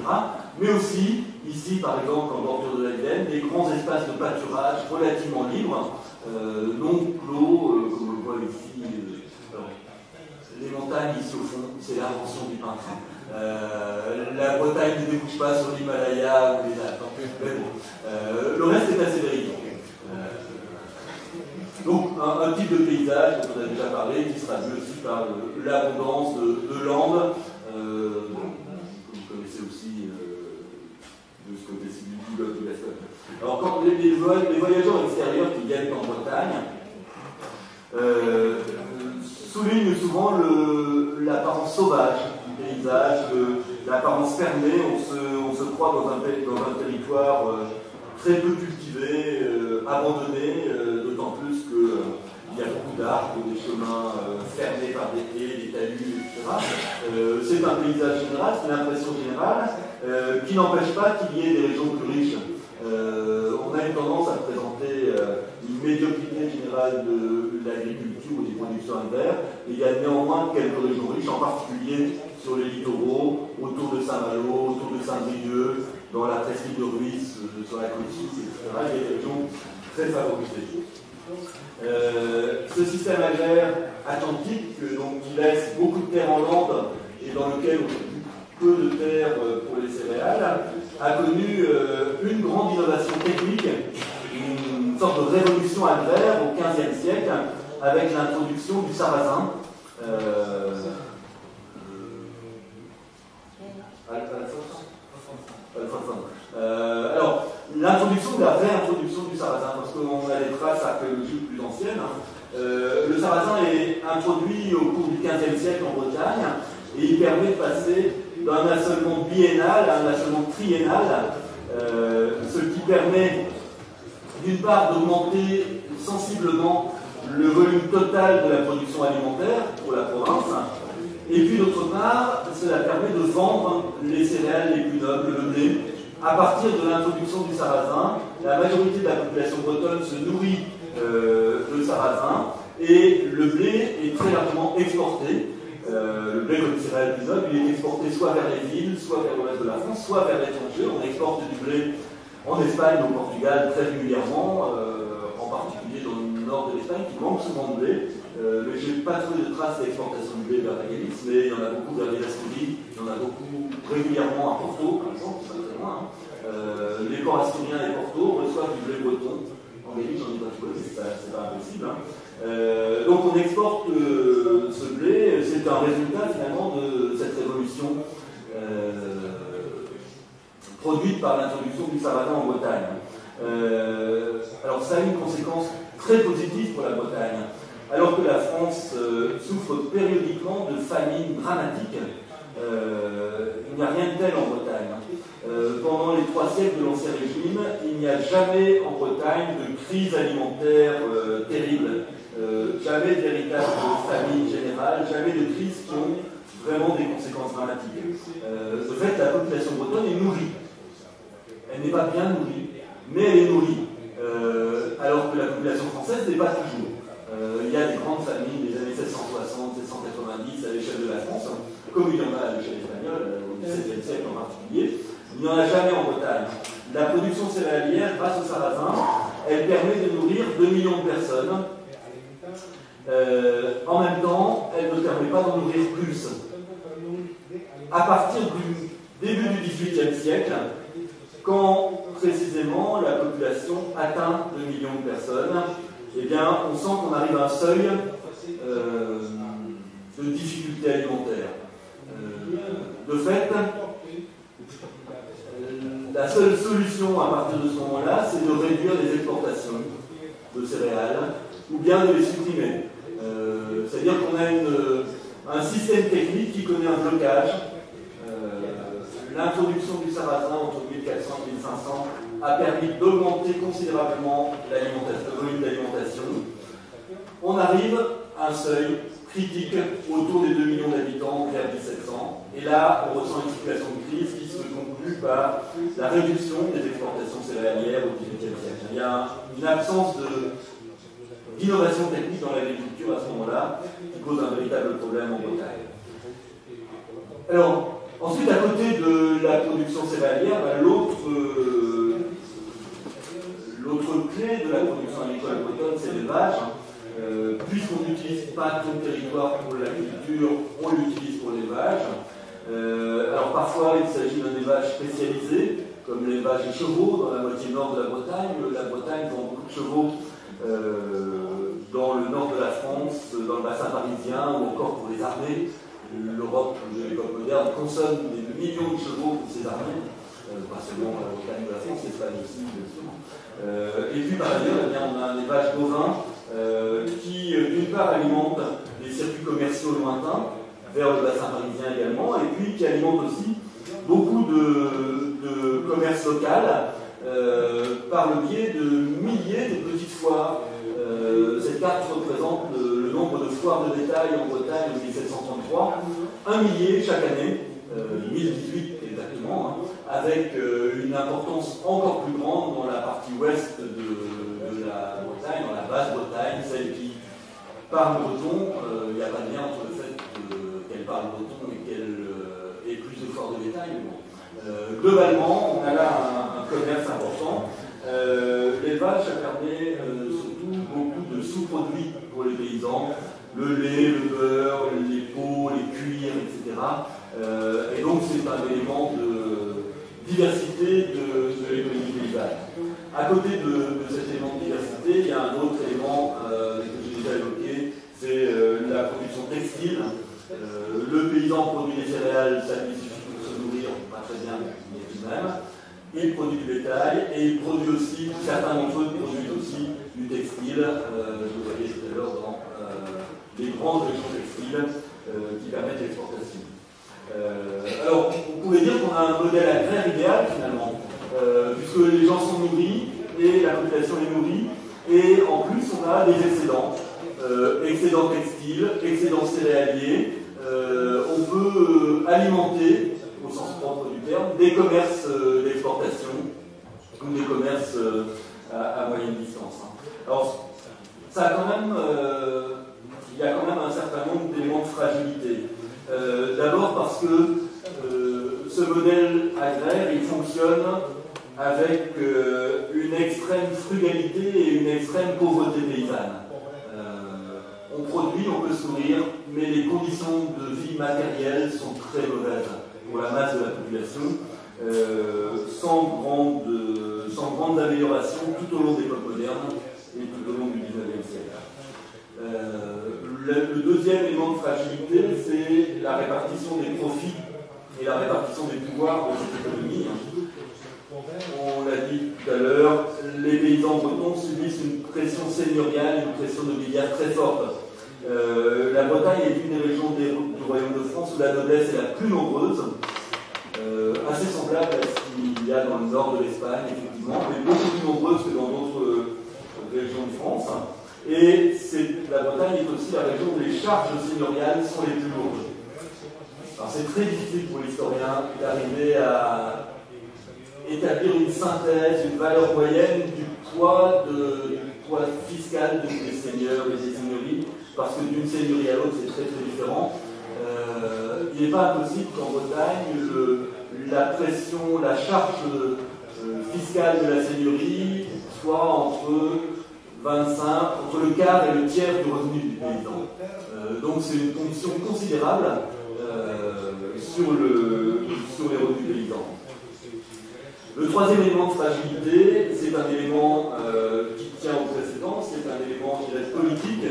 Mais aussi, ici par exemple, en bordure de la Vilaine, des grands espaces de pâturage relativement libres, non clos, comme on le voit ici. Les montagnes ici au fond, c'est l'invention du peintre. La Bretagne ne débouche pas sur l'Himalaya ou les Alpes. Mais bon, le reste est assez véridique. Donc un type de paysage dont on a déjà parlé, qui sera vu aussi par l'abondance de landes. Vous connaissez aussi de ce côté-ci du Lot de Gascogne. Alors quand les voyageurs extérieurs qui viennent en Bretagne soulignent souvent l'apparence sauvage du paysage, l'apparence fermée. On se croit dans un territoire très peu cultivé, abandonné, d'autant plus qu'il y a beaucoup d'arbres, des chemins fermés par des haies, des talus, etc. C'est un paysage général, c'est l'impression générale, qui n'empêche pas qu'il y ait des régions plus riches. On a une tendance à présenter une médiocrité générale de l'agriculture ou des productions agricoles, et il y a néanmoins quelques régions riches, en particulier sur les littoraux, autour de Saint-Malo, autour de Saint-Brieuc, dans la presqu'île de Ruisse, sur la côte sud, etc. Il y a des régions très favorisées. Ce système agraire atlantique, donc, qui laisse beaucoup de terres en lande et dans lequel on trouve peu de terre pour les céréales, a connu une grande innovation technique, une sorte de révolution agraire au XVe siècle, avec l'introduction du sarrasin. Alors, l'introduction de la réintroduction du sarrasin, parce qu'on a des traces archéologiques plus anciennes. Le sarrasin est introduit au cours du XVe siècle en Bretagne, et il permet de passer d'un assolement biennal à un assolement triennal, ce qui permet d'une part d'augmenter sensiblement le volume total de la production alimentaire pour la province, et puis d'autre part, cela permet de vendre les céréales les plus nobles, le blé. À partir de l'introduction du sarrasin, la majorité de la population bretonne se nourrit de sarrasin, et le blé est très largement exporté. Le blé comme céréale plus noble, il est exporté soit vers les villes, soit vers le reste de la France, soit vers l'étranger. On exporte du blé en Espagne, au Portugal très régulièrement, en particulier dans le nord de l'Espagne, qui manque souvent de blé. Mais je n'ai pas trouvé de traces d'exportation de blé vers la Galice, mais il y en a beaucoup vers les Asturies, il y en a beaucoup régulièrement à Porto, par exemple, c'est pas très loin. Les ports asturiens et Porto reçoivent du blé breton. En Galice, j'en ai pas trouvé, c'est pas impossible. Donc on exporte ce blé, c'est un résultat finalement de cette révolution produite par l'introduction du sarrasin en Bretagne. Alors ça a une conséquence très positive pour la Bretagne. Alors que la France souffre périodiquement de famines dramatiques, il n'y a rien de tel en Bretagne. Pendant les 3 siècles de l'Ancien Régime, il n'y a jamais en Bretagne de crise alimentaire terrible. Jamais de véritable famine générale, jamais de crises qui ont vraiment des conséquences dramatiques. De fait, la population bretonne est nourrie. Elle n'est pas bien nourrie, mais elle est nourrie. Alors que la population française n'est pas toujours. Il y a des grandes familles des années 1660, 1690 à l'échelle de la France, comme il y en a à l'échelle espagnole, au XVIIe siècle en particulier. Il n'y en a jamais en Bretagne. La production céréalière, grâce au sarrasin, elle permet de nourrir 2 millions de personnes. En même temps, elle ne permet pas d'en nourrir plus. À partir du début du XVIIIe siècle, quand précisément la population atteint 2 millions de personnes, eh bien, on sent qu'on arrive à un seuil de difficulté alimentaire. De fait, la seule solution à partir de ce moment-là, c'est de réduire les exportations de céréales ou bien de les supprimer. C'est-à-dire qu'on a un système technique qui connaît un blocage. L'introduction du sarrasin entre 1400 et 1500 a permis d'augmenter considérablement le volume d'alimentation. On arrive à un seuil critique autour des 2 millions d'habitants vers 1700. Et là, on ressent une situation de crise qui se conclut par la réduction des exportations céréalières au XVIIIe siècle. Il y a une absence d'innovation technique dans l'agriculture à ce moment-là qui cause un véritable problème en Bretagne. Alors, ensuite, à côté de la production céréalière, l'autre clé de la production agricole bretonne, c'est l'élevage. Puisqu'on n'utilise pas tout le territoire pour l'agriculture, on l'utilise pour l'élevage. Alors parfois, il s'agit d'un élevage spécialisé, comme l'élevage des chevaux dans la moitié nord de la Bretagne. La Bretagne vend beaucoup de chevaux dans le nord de la France, dans le bassin parisien, ou encore pour les armées. L'Europe de l'époque moderne consomme des millions de chevaux pour ses armées, pas seulement la Bretagne de la France, l'Espagne aussi, bien sûr. Et puis par ailleurs, on a un élevage bovin qui, d'une part, alimente des circuits commerciaux lointains, vers le bassin parisien également, et puis qui alimente aussi beaucoup de commerce local par le biais de milliers de petites foires. Cette carte représente le nombre de foires de détail en Bretagne en 1733, 1 millier chaque année, 1018 exactement, avec une importance encore plus grande dans la partie ouest de la Bretagne, dans la basse Bretagne, celle qui parle breton. Il n'y a pas de lien entre le fait qu'elle parle breton et qu'elle ait plus de foires de détail. Globalement, on a là un commerce important. L'élevage a permis surtout beaucoup de sous-produits pour les paysans, le lait, le beurre, les peaux, les cuirs, etc. Et donc c'est un élément de diversité de l'économie paysanne. À côté de cet élément de diversité, il y a un autre élément que j'ai déjà évoqué, c'est la production textile. Le paysan produit des céréales, ça lui suffit pour se nourrir, pas très bien, mais tout de même. Il produit du bétail et il produit aussi, certains d'entre eux produisent aussi du textile, vous voyez tout à l'heure dans les grandes régions textiles qui permettent l'exportation. Alors, on pourrait dire qu'on a un modèle agraire idéal finalement, puisque les gens sont nourris et la population est nourrie, et en plus on a des excédents, excédents textiles, excédents céréaliers. On peut alimenter, au sens propre du terme, des commerces d'exportation ou des commerces à moyenne distance. Alors, ça a quand même, il y a quand même un certain nombre d'éléments de fragilité. D'abord parce que ce modèle agraire, il fonctionne avec une extrême frugalité et une extrême pauvreté paysanne. On produit, on peut se nourrir, mais les conditions de vie matérielles sont très mauvaises pour la masse de la population, sans grande amélioration tout au long de l'époque moderne et tout au long du XIXe siècle. Le deuxième élément de fragilité, c'est la répartition des profits et la répartition des pouvoirs de cette économie. On l'a dit tout à l'heure, les paysans bretons subissent une pression seigneuriale, une pression nobiliaire très forte. La Bretagne est une des régions du Royaume de France où la noblesse est la plus nombreuse, assez semblable à ce qu'il y a dans le nord de l'Espagne, effectivement, mais beaucoup plus nombreuse que dans d'autres régions de France. Et la Bretagne est aussi la région où les charges seigneuriales sont les plus lourdes. Alors c'est très difficile pour l'historien d'arriver à établir une synthèse, une valeur moyenne du poids fiscal des seigneurs et des seigneuries, parce que d'une seigneurie à l'autre c'est très très différent. Il n'est pas impossible qu'en Bretagne la pression, la charge fiscale de la seigneurie soit entre le quart et le tiers du revenu du paysan. Donc c'est une ponction considérable sur les revenus paysans. Le troisième élément de fragilité, c'est un élément qui tient au précédent, c'est un élément, je dirais, politique,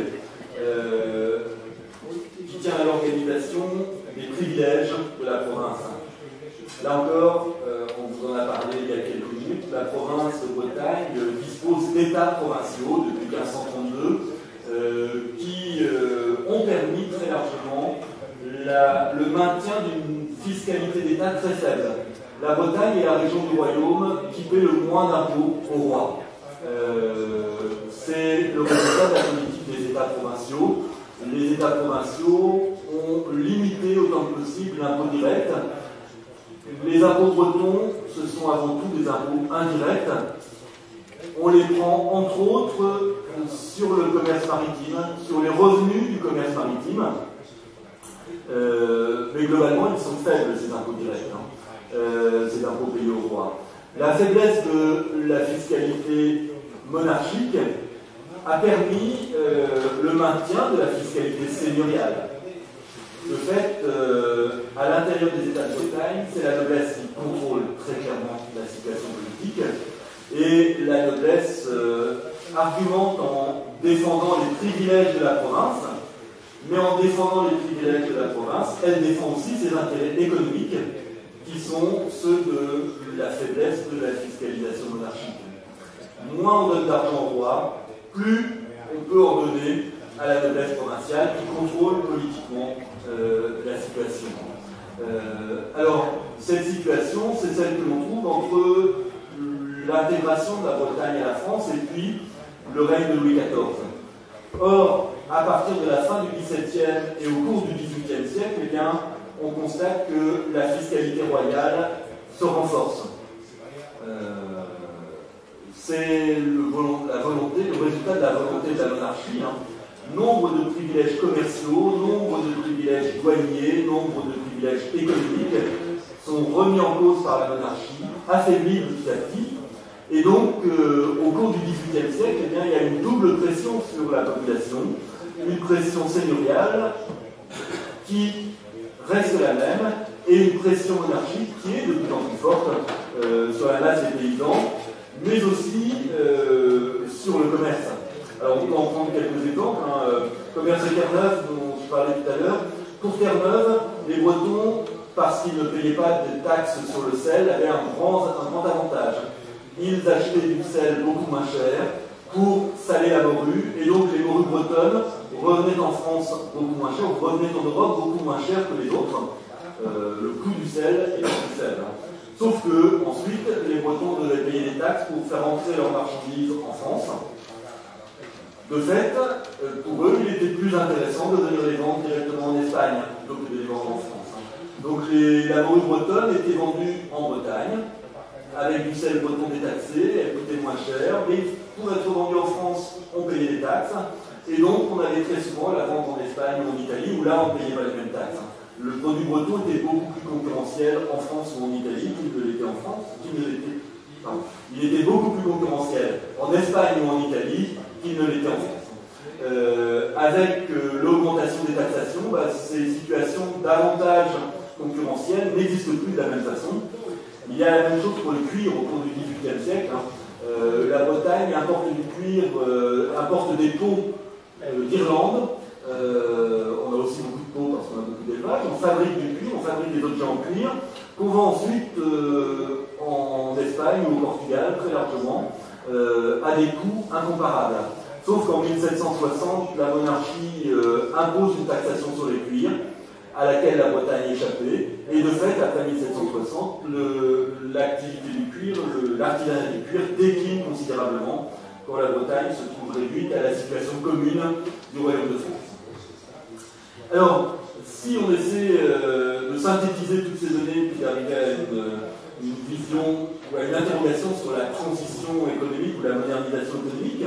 qui tient à l'organisation des privilèges de la province. Là encore, on vous en a parlé il y a quelques minutes, la province de Bretagne dispose d'états provinciaux depuis 1532 qui ont permis très largement d'État très faible. La Bretagne est la région du royaume qui paie le moins d'impôts au roi. C'est le résultat de la politique des États provinciaux. Les États provinciaux ont limité autant que possible l'impôt direct. Les impôts bretons, ce sont avant tout des impôts indirects. On les prend entre autres sur le commerce maritime, sur les revenus du commerce maritime. Mais globalement, ils sont faibles, ces impôts directs, ces impôts payés au roi. La faiblesse de la fiscalité monarchique a permis le maintien de la fiscalité seigneuriale. De fait, à l'intérieur des États de Bretagne, c'est la noblesse qui contrôle très clairement la situation politique, et la noblesse argumente en défendant les privilèges de la province, mais en défendant les privilèges de la province, elle défend aussi ses intérêts économiques, qui sont ceux de la faiblesse de la fiscalisation monarchique. Moins on donne d'argent au roi, plus on peut en donner à la noblesse provinciale qui contrôle politiquement la situation. Alors, cette situation, c'est celle que l'on trouve entre l'intégration de la Bretagne à la France et puis le règne de Louis XIV. Or, à partir de la fin du XVIIe et au cours du XVIIIe siècle, eh bien, on constate que la fiscalité royale se renforce. C'est la volonté, le résultat de la volonté de la monarchie. Nombre de privilèges commerciaux, nombre de privilèges douaniers, nombre de privilèges économiques sont remis en cause par la monarchie, affaiblis petit à petit. Et donc, au cours du XVIIIe siècle, eh bien, il y a une double pression sur la population, une pression seigneuriale qui reste la même, et une pression monarchique qui est de plus en plus forte sur la masse des paysans, mais aussi sur le commerce. Alors on peut en prendre quelques exemples. Commerce de Terre-Neuve, dont je parlais tout à l'heure. Pour Terre-Neuve, les Bretons, parce qu'ils ne payaient pas de taxes sur le sel, avaient un grand avantage. Ils achetaient du sel beaucoup moins cher pour saler la morue, et donc les morues bretonnes revenaient en France beaucoup moins cher, revenaient en Europe beaucoup moins cher que les autres. Le coût du sel et du sel. Sauf que, ensuite, les Bretons devaient payer des taxes pour faire entrer leurs marchandises en France. De fait, pour eux, il était plus intéressant de venir les vendre directement en Espagne plutôt que de les vendre en France. Donc la morue bretonne était vendue en Bretagne, avec du sel breton détaxé, elle coûtait moins cher, mais pour être vendue en France, on payait des taxes, et donc on allait très souvent la vendre en Espagne ou en Italie, où là on ne payait pas les mêmes taxes. Le produit breton était beaucoup plus concurrentiel en France ou en Italie qu'il ne l'était en France, il était beaucoup plus concurrentiel en Espagne ou en Italie qu'il ne l'était en France. Avec l'augmentation des taxations, ces situations davantage concurrentielles n'existent plus de la même façon. Il y a la même chose pour le cuir au cours du XVIIIe siècle. La Bretagne importe du cuir, importe des peaux d'Irlande. On a aussi beaucoup de peaux parce qu'on a beaucoup d'élevage. On fabrique du cuir, on fabrique des objets en cuir qu'on vend ensuite en Espagne ou au Portugal très largement à des coûts incomparables. Sauf qu'en 1760, la monarchie impose une taxation sur les cuirs à laquelle la Bretagne échappait. Et de fait, après 1760, l'activité du cuir, l'artisanat du cuir décline considérablement quand la Bretagne se trouve réduite à la situation commune du Royaume de France. Alors, si on essaie de synthétiser toutes ces données puis d'arriver à une vision, ou à une interrogation sur la transition économique ou la modernisation économique,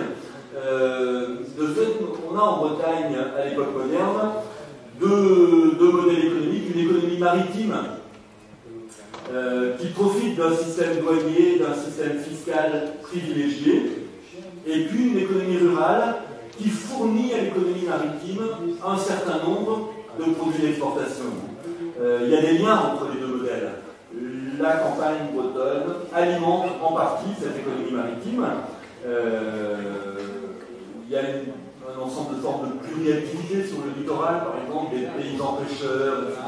de fait, on a en Bretagne, à l'époque moderne, deux modèles économiques, une économie maritime qui profite d'un système douanier, d'un système fiscal privilégié, et puis une économie rurale qui fournit à l'économie maritime un certain nombre de produits d'exportation. Il y a des liens entre les deux modèles. La campagne bretonne alimente en partie cette économie maritime. Il y a un ensemble de formes de pluriactivité sur le littoral, par exemple des paysans pêcheurs, etc.,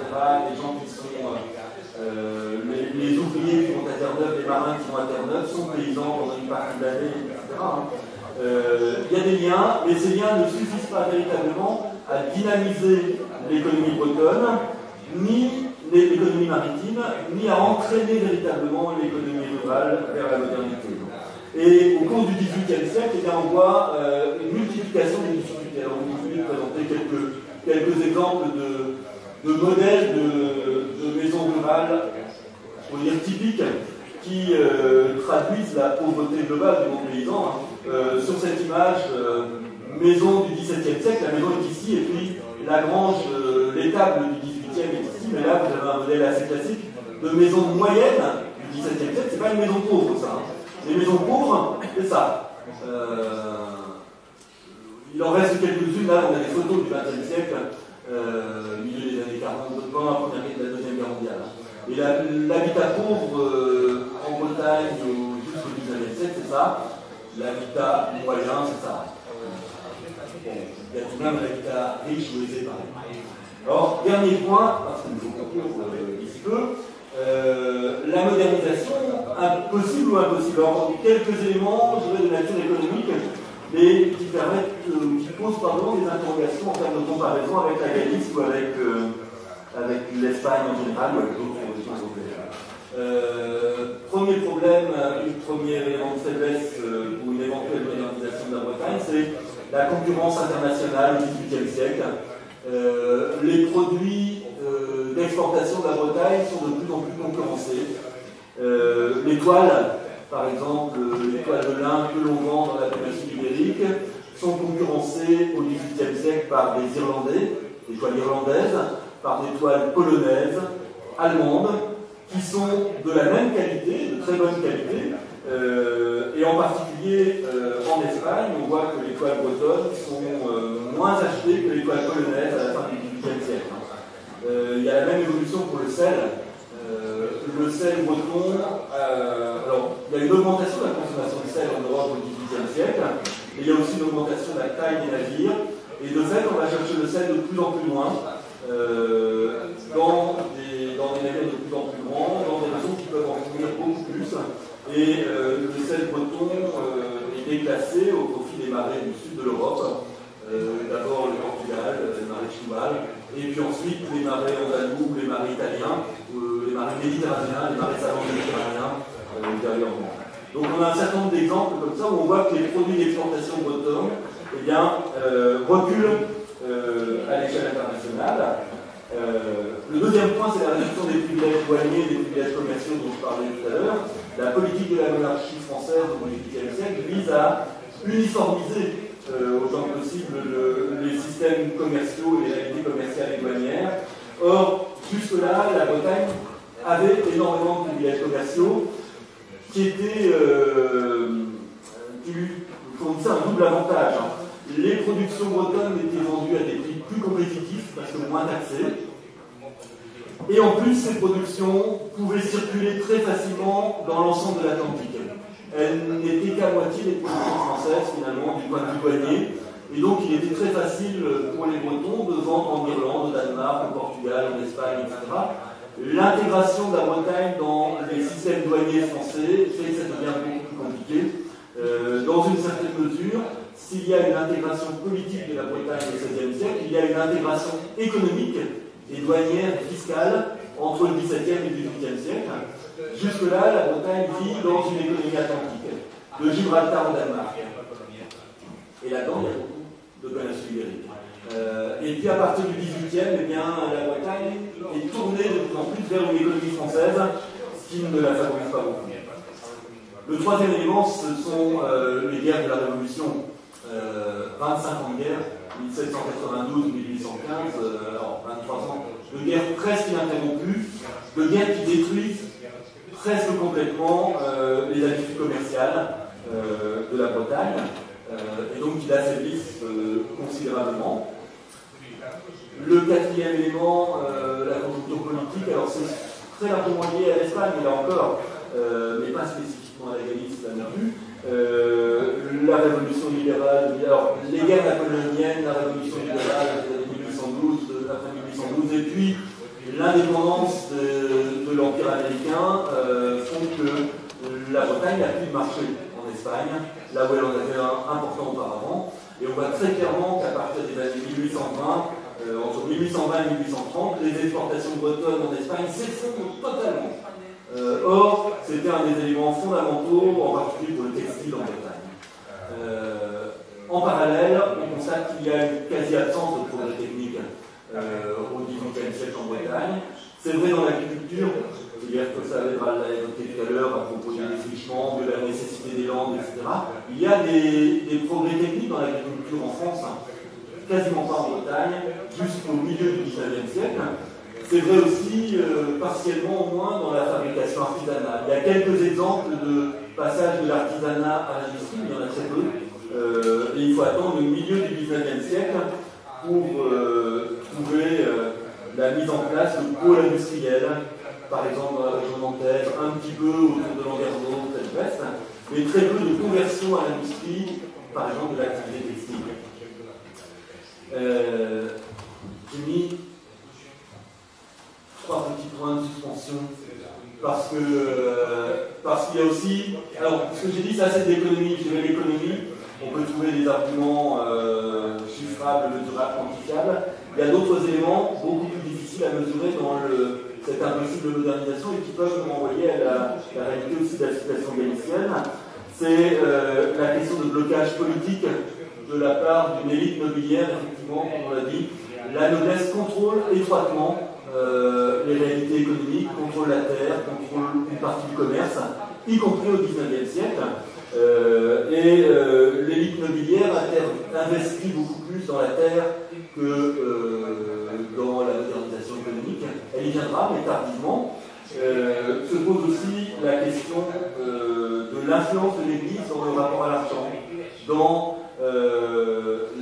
des gens qui sont les ouvriers qui vont à Terre-Neuve, les marins qui vont à Terre-Neuve sont paysans pendant une partie de l'année, etc. Il y a des liens, mais ces liens ne suffisent pas véritablement à dynamiser l'économie bretonne, ni l'économie maritime, ni à entraîner véritablement l'économie rurale vers la modernité. Et au cours du XVIIIe siècle, eh bien, on voit une multiplication des difficultés. Alors, on peut présenter quelques exemples de modèles de maisons rurales, on va dire typiques, qui traduisent la pauvreté globale du monde paysan. Sur cette image, maison du XVIIe siècle, la maison est ici, et puis la grange, l'étable du XVIIIe est ici, mais là vous avez un modèle assez classique de maison moyenne du XVIIe siècle. C'est pas une maison pauvre, ça. Hein. Les maisons pauvres, c'est ça. Il en reste quelques-unes, là on a des photos du XXe siècle, milieu des années 40, pendant la première et la deuxième guerre mondiale. Et l'habitat pauvre en Bretagne jusqu'au XIXe siècle, c'est ça. L'habitat moyen, c'est ça. Bon, il y a tout de même l'habitat riche ou aisé, par exemple. Alors, dernier point, parce qu'il faut conclure d'ici peu, la modernisation, possible ou impossible. Alors, quelques éléments, je dirais, de nature économique, mais qui permettent, qui posent pardon, des interrogations en termes de comparaison avec la Galice ou avec l'Espagne en général ou avec d'autres régions européennes. Premier problème, premier élément de faiblesse pour une éventuelle modernisation de la Bretagne, c'est la concurrence internationale au XVIIIe siècle. Les produits d'exportation de la Bretagne sont de plus en plus concurrencés. Les toiles, par exemple, les toiles de lin que l'on vend dans la péninsule ibérique, sont concurrencées au XVIIIe siècle par des Irlandais, des toiles irlandaises, par des toiles polonaises, allemandes, qui sont de la même qualité, de très bonne qualité, et en particulier en Espagne, on voit que les toiles bretonnes sont moins achetées que les toiles polonaises à la fin du XVIIIe siècle. Il y a la même évolution pour le sel. Le sel breton, alors il y a une augmentation de la consommation de sel en Europe au XVIIIe siècle, et il y a aussi une augmentation de la taille des navires, et de fait on va chercher le sel de plus en plus loin. Dans des navires de plus en plus grands, dans des réseaux qui peuvent en fournir beaucoup plus. Et le sel breton est déclassé au profit des marais du sud de l'Europe. D'abord le Portugal, les marais Chouval, et puis ensuite les marais andalous, les marais italiens, les marais méditerranéens, les marais salants méditerranéens ultérieurement. Donc on a un certain nombre d'exemples comme ça où on voit que les produits d'exportation bretonne eh bien, reculent à l'échelle internationale. Le deuxième point, c'est la réduction des privilèges douaniers, des privilèges commerciaux dont je parlais tout à l'heure. La politique de la monarchie française au XVIIIe siècle vise à uniformiser autant que possible les systèmes commerciaux et les réalités commerciales et douanières. Or, jusque-là, la Bretagne avait énormément de privilèges commerciaux qui lui fournissaient un double avantage. Les productions bretonnes étaient vendues à des prix plus compétitifs parce que moins taxés. Et en plus, ces productions pouvaient circuler très facilement dans l'ensemble de l'Atlantique. Elles n'étaient qu'à moitié des productions françaises, finalement, du point de vue douanier. Et donc, il était très facile pour les Bretons de vendre en Irlande, au Danemark, au Portugal, en Espagne, etc. L'intégration de la Bretagne dans les systèmes douaniers français fait que ça devient beaucoup plus compliqué. Dans une certaine mesure, s'il y a une intégration politique de la Bretagne au XVIe siècle, il y a une intégration économique et douanière et fiscale entre le XVIIe et le XVIIIe siècle. Jusque-là, la Bretagne vit dans une économie atlantique, de Gibraltar au Danemark. Et là-dedans, il y a beaucoup de péninsule ibérique. Et puis à partir du XVIIIe, eh bien, la Bretagne est tournée de plus en plus vers une économie française, ce qui ne la favorise pas beaucoup. Le troisième élément, ce sont les guerres de la Révolution. 25 ans de guerre, 1792-1815, alors 23 ans de guerre presque ininterrompue, de guerre qui détruisent presque complètement les habitudes commerciales de la Bretagne, et donc qui l'affaiblissent considérablement. Le quatrième élément, la conjoncture politique, alors c'est très largement lié à l'Espagne, là encore, mais pas spécifiquement à la Galice, là non plus. La révolution libérale, alors les guerres napoléoniennes, la révolution libérale des années 1812, après 1812, et puis l'indépendance de l'Empire américain font que la Bretagne n'a plus de marché en Espagne, là où elle en avait un important auparavant. Et on voit très clairement qu'à partir des années 1820, entre 1820 et 1830, les exportations bretonnes en Espagne s'effondrent totalement. Or, c'était un des éléments fondamentaux, en particulier pour le textile en Bretagne. En parallèle, on constate qu'il y a une quasi-absence de progrès technique au XVIIIe siècle en Bretagne. C'est vrai dans l'agriculture, c'est-à-dire que ça l'a évoqué tout à l'heure à propos du défrichement, de la nécessité des landes, etc. Il y a des progrès techniques dans l'agriculture en France, quasiment pas en Bretagne, jusqu'au milieu du XIXe siècle. C'est vrai aussi, partiellement au moins, dans la fabrication artisanale. Il y a quelques exemples de passage de l'artisanat à l'industrie, il y en a très peu. Et il faut attendre le milieu du XIXe siècle pour trouver la mise en place de pôles industriels, par exemple dans la région nantaise, un petit peu autour de Landerneau, peut-être Brest, mais très peu de conversion à l'industrie, par exemple de l'activité textile. J'ai mis 3 petits points de suspension parce qu'il y a aussi, alors ce que j'ai dit ça c'est de l'économie, je dirais l'économie, on peut trouver des arguments chiffrables, mesurables, quantifiables. Il y a d'autres éléments beaucoup plus difficiles à mesurer dans cette impossible modernisation et qui peuvent nous renvoyer à la réalité aussi de la situation galicienne. C'est la question de blocage politique de la part d'une élite nobiliaire, effectivement, comme on l'a dit. La noblesse contrôle étroitement les réalités économiques, contrôle la terre, contrôle une partie du commerce, y compris au XIXe siècle. L'élite nobiliaire investit beaucoup plus dans la terre que dans la modernisation économique. Elle y viendra, mais tardivement. Se pose aussi la question de l'influence de l'Église dans le rapport à l'argent, dans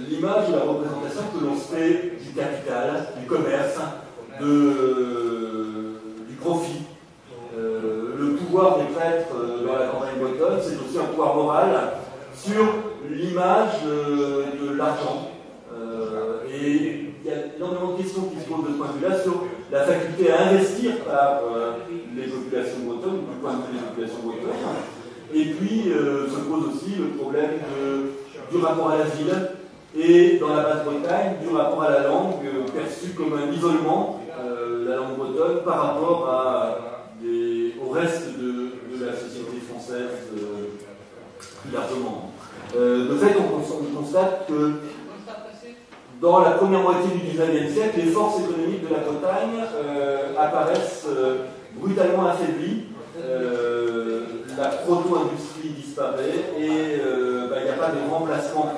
l'image ou la représentation que l'on se fait du capital, du commerce, du profit. Le pouvoir des prêtres dans la campagne bretonne, c'est aussi un pouvoir moral sur l'image de l'argent. Et il y a énormément de questions qui se posent de ce point de vue-là sur la faculté à investir par les populations bretonnes, du point de vue des populations bretonnes. Et puis se pose aussi le problème du rapport à la ville et dans la Basse-Bretagne, du rapport à la langue perçue comme un isolement, la langue bretonne, par rapport au reste de la société française plus largement. De fait, on constate que dans la première moitié du XIXe siècle, les forces économiques de la Bretagne apparaissent brutalement affaiblies. La proto-industrie disparaît et il n'y a pas de remplacement.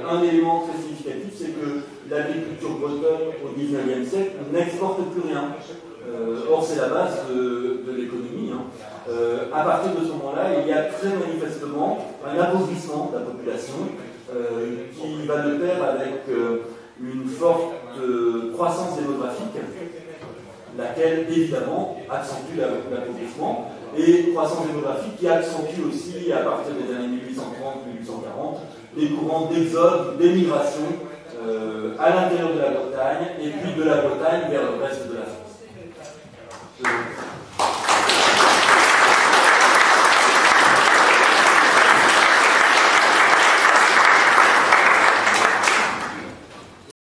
Un élément très significatif, c'est que l'agriculture bretonne au XIXe siècle n'exporte plus rien. Or, c'est la base de l'économie. À partir de ce moment-là, il y a très manifestement un appauvrissement de la population qui va de pair avec une forte croissance démographique, laquelle évidemment accentue l'appauvrissement, et croissance démographique qui accentue aussi à partir des années 1830-1840 les courants d'exode, d'émigration à l'intérieur de la Bretagne et puis de la Bretagne vers le reste de